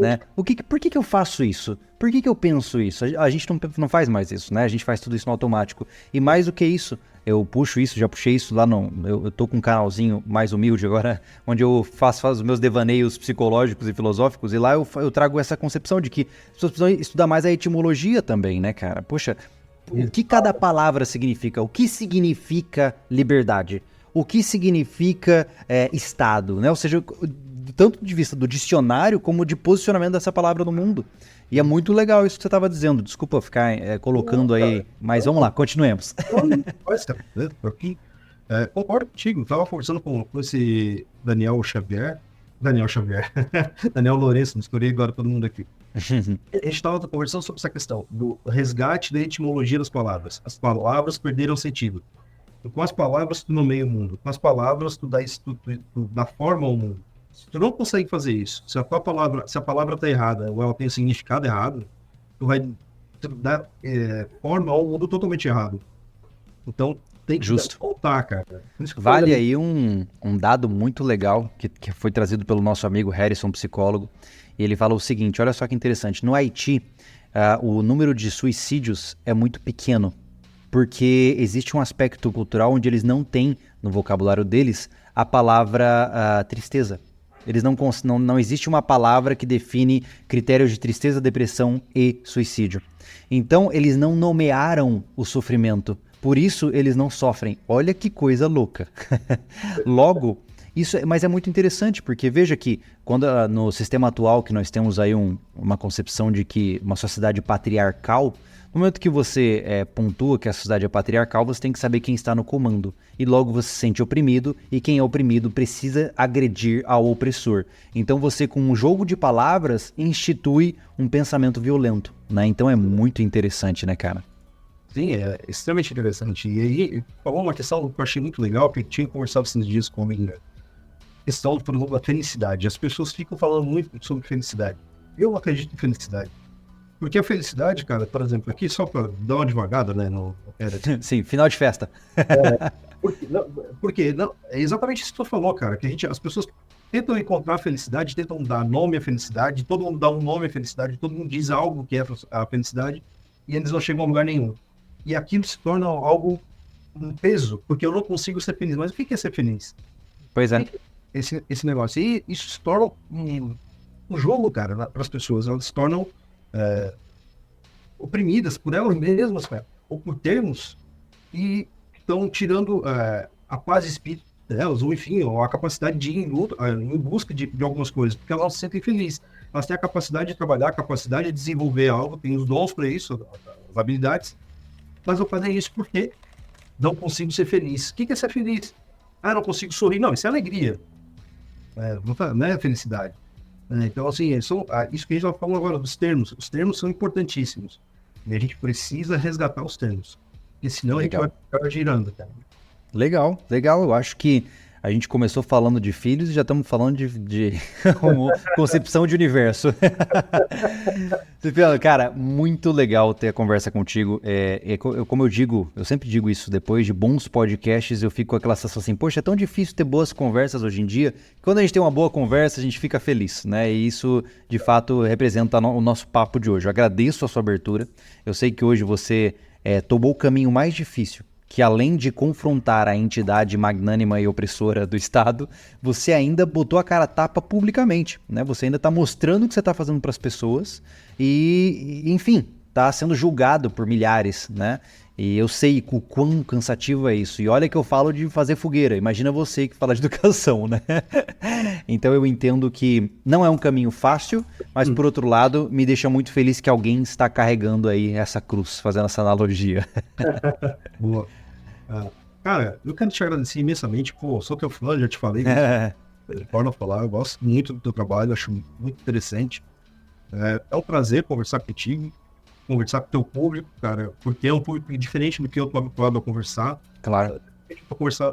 Né? Por que eu faço isso? Por que eu penso isso? A gente não faz mais isso, né? A gente faz tudo isso no automático. E mais do que isso, eu puxo isso, já puxei isso lá eu tô com um canalzinho mais humilde agora, onde eu faço os meus devaneios psicológicos e filosóficos, e lá eu trago essa concepção de que as pessoas precisam estudar mais a etimologia também, né, cara? Poxa, o que cada palavra significa? O que significa liberdade? O que significa Estado, né? Ou seja, tanto de vista do dicionário como de posicionamento dessa palavra no mundo. E é muito legal isso que você estava dizendo. Desculpa ficar colocando aí, mas vamos lá, continuemos. Concordo contigo. Estava conversando com esse Daniel Lourenço, misturei agora todo mundo aqui. A gente estava conversando sobre essa questão do resgate da etimologia das palavras. As palavras perderam sentido. Com as palavras tu nomeia o mundo. Com as palavras tu dá forma ao mundo. Se tu não consegue fazer isso, se a palavra está errada ou ela tem o significado errado, tu vai dar forma ao mundo totalmente errado. Então tem que voltar, cara. Vale aí um dado muito legal que foi trazido pelo nosso amigo Harrison, psicólogo. E ele fala o seguinte, olha só que interessante. No Haiti, o número de suicídios é muito pequeno, porque existe um aspecto cultural onde eles não têm, no vocabulário deles, a palavra tristeza. Eles não existe uma palavra que define critérios de tristeza, depressão e suicídio. Então, eles não nomearam o sofrimento. Por isso, eles não sofrem. Olha que coisa louca. Logo, mas é muito interessante, porque veja que quando no sistema atual que nós temos aí uma concepção de que uma sociedade patriarcal, no momento que você pontua que a sociedade é patriarcal, você tem que saber quem está no comando. E logo você se sente oprimido, e quem é oprimido precisa agredir ao opressor. Então você, com um jogo de palavras, institui um pensamento violento, né? Então é muito interessante, né, cara? Sim, é extremamente interessante. E aí, falou uma questão que eu achei muito legal, que eu tinha conversado esses dias com a minha questão, por exemplo, da felicidade. As pessoas ficam falando muito sobre felicidade. Eu não acredito em felicidade. Porque a felicidade, cara, por exemplo, aqui só para dar uma devagada, né? Sim, final de festa. Porque é exatamente isso que tu falou, cara, que as pessoas tentam encontrar a felicidade, tentam dar nome à felicidade, todo mundo dá um nome à felicidade, todo mundo diz algo que é a felicidade, e eles não chegam a lugar nenhum. E aquilo se torna algo, um peso, porque eu não consigo ser feliz. Mas o que é ser feliz? Pois é. Esse negócio. E isso se torna um jogo, cara, para as pessoas. Elas se tornam oprimidas por elas mesmas, cara, ou por termos, e estão tirando a paz de espírito delas, ou enfim, ou a capacidade de ir em busca de algumas coisas, porque elas não se sentem felizes. Elas têm a capacidade de trabalhar, a capacidade de desenvolver algo, têm os dons para isso, as habilidades, mas eu fazer isso porque não consigo ser feliz. O que é ser feliz? Não consigo sorrir. Não, isso é alegria. Não é felicidade. Então, assim, isso que a gente está falando agora dos termos. Os termos são importantíssimos. E a gente precisa resgatar os termos. Porque senão a gente vai ficar girando, cara. Legal. Eu acho que a gente começou falando de filhos e já estamos falando de concepção de universo. Cara, muito legal ter a conversa contigo. Como eu sempre digo isso, depois de bons podcasts, eu fico com aquela sensação assim, poxa, é tão difícil ter boas conversas hoje em dia. Quando a gente tem uma boa conversa, a gente fica feliz, né? E isso, de fato, representa o nosso papo de hoje. Eu agradeço a sua abertura. Eu sei que hoje você tomou o caminho mais difícil, que além de confrontar a entidade magnânima e opressora do Estado, você ainda botou a cara a tapa publicamente, né? Você ainda está mostrando o que você está fazendo para as pessoas e, enfim, está sendo julgado por milhares, né? E eu sei o quão cansativo é isso. E olha que eu falo de fazer fogueira. Imagina você que fala de educação, né? Então eu entendo que não é um caminho fácil, mas por outro lado, me deixa muito feliz que alguém está carregando aí essa cruz, fazendo essa analogia. Boa. Cara, eu quero te agradecer imensamente. Pô, sou teu fã, já te falei. Torna a falar, eu gosto muito do teu trabalho, acho muito interessante. É um prazer conversar contigo, conversar com o teu público, cara, porque é um público diferente do que eu tô habituado a conversar. Claro.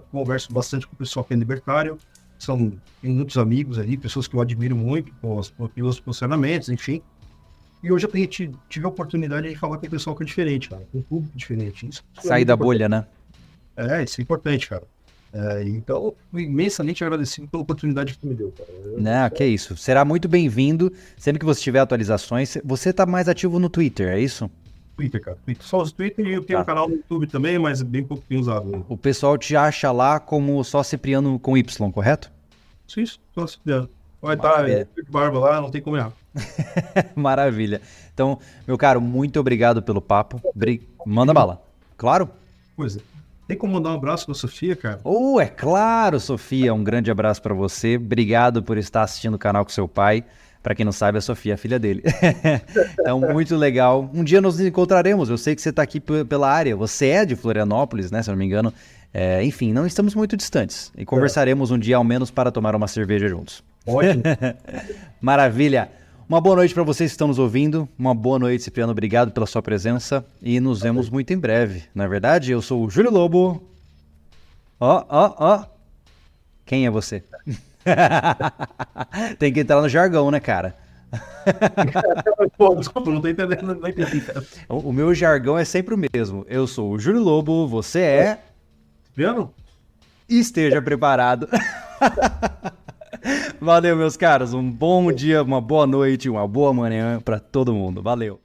Converso bastante com o pessoal que é libertário, tem muitos amigos ali, pessoas que eu admiro muito, pelos posicionamentos, enfim. E hoje eu tive a oportunidade de falar com o pessoal que é diferente, cara, com um público diferente. Isso Sair da bolha, né? Isso é importante, cara. Então, imensamente agradecido pela oportunidade que tu me deu, cara. Não, que isso. Será muito bem-vindo. Sempre que você tiver atualizações. Você tá mais ativo no Twitter, é isso? Twitter, cara. Só os Twitter e eu tenho um canal no YouTube também, mas bem pouco bem usado. O pessoal te acha lá como só Cipriano com Y, correto? Isso, só Cipriano. Vai estar de barba lá, não tem como errar. Maravilha. Então, meu caro, muito obrigado pelo papo. Manda bala. Claro? Coisa. Tem como mandar um abraço pra Sofia, cara? É claro, Sofia. Um grande abraço pra você. Obrigado por estar assistindo o canal com seu pai. Pra quem não sabe, a Sofia é a filha dele. Então, muito legal. Um dia nos encontraremos. Eu sei que você tá aqui pela área. Você é de Florianópolis, né? Se eu não me engano. Enfim, não estamos muito distantes. E conversaremos um dia ao menos para tomar uma cerveja juntos. Ótimo. Maravilha. Uma boa noite para vocês que estão nos ouvindo. Uma boa noite, Cipriano. Obrigado pela sua presença. E nos vemos muito em breve. Na verdade, eu sou o Júlio Lobo. Quem é você? Tem que entrar no jargão, né, cara? Pô, desculpa, não tô entendendo. Não entendi, cara. O meu jargão é sempre o mesmo. Eu sou o Júlio Lobo, você é... Cipriano? Esteja preparado. Valeu, meus caros. Um bom dia, uma boa noite, uma boa manhã para todo mundo. Valeu.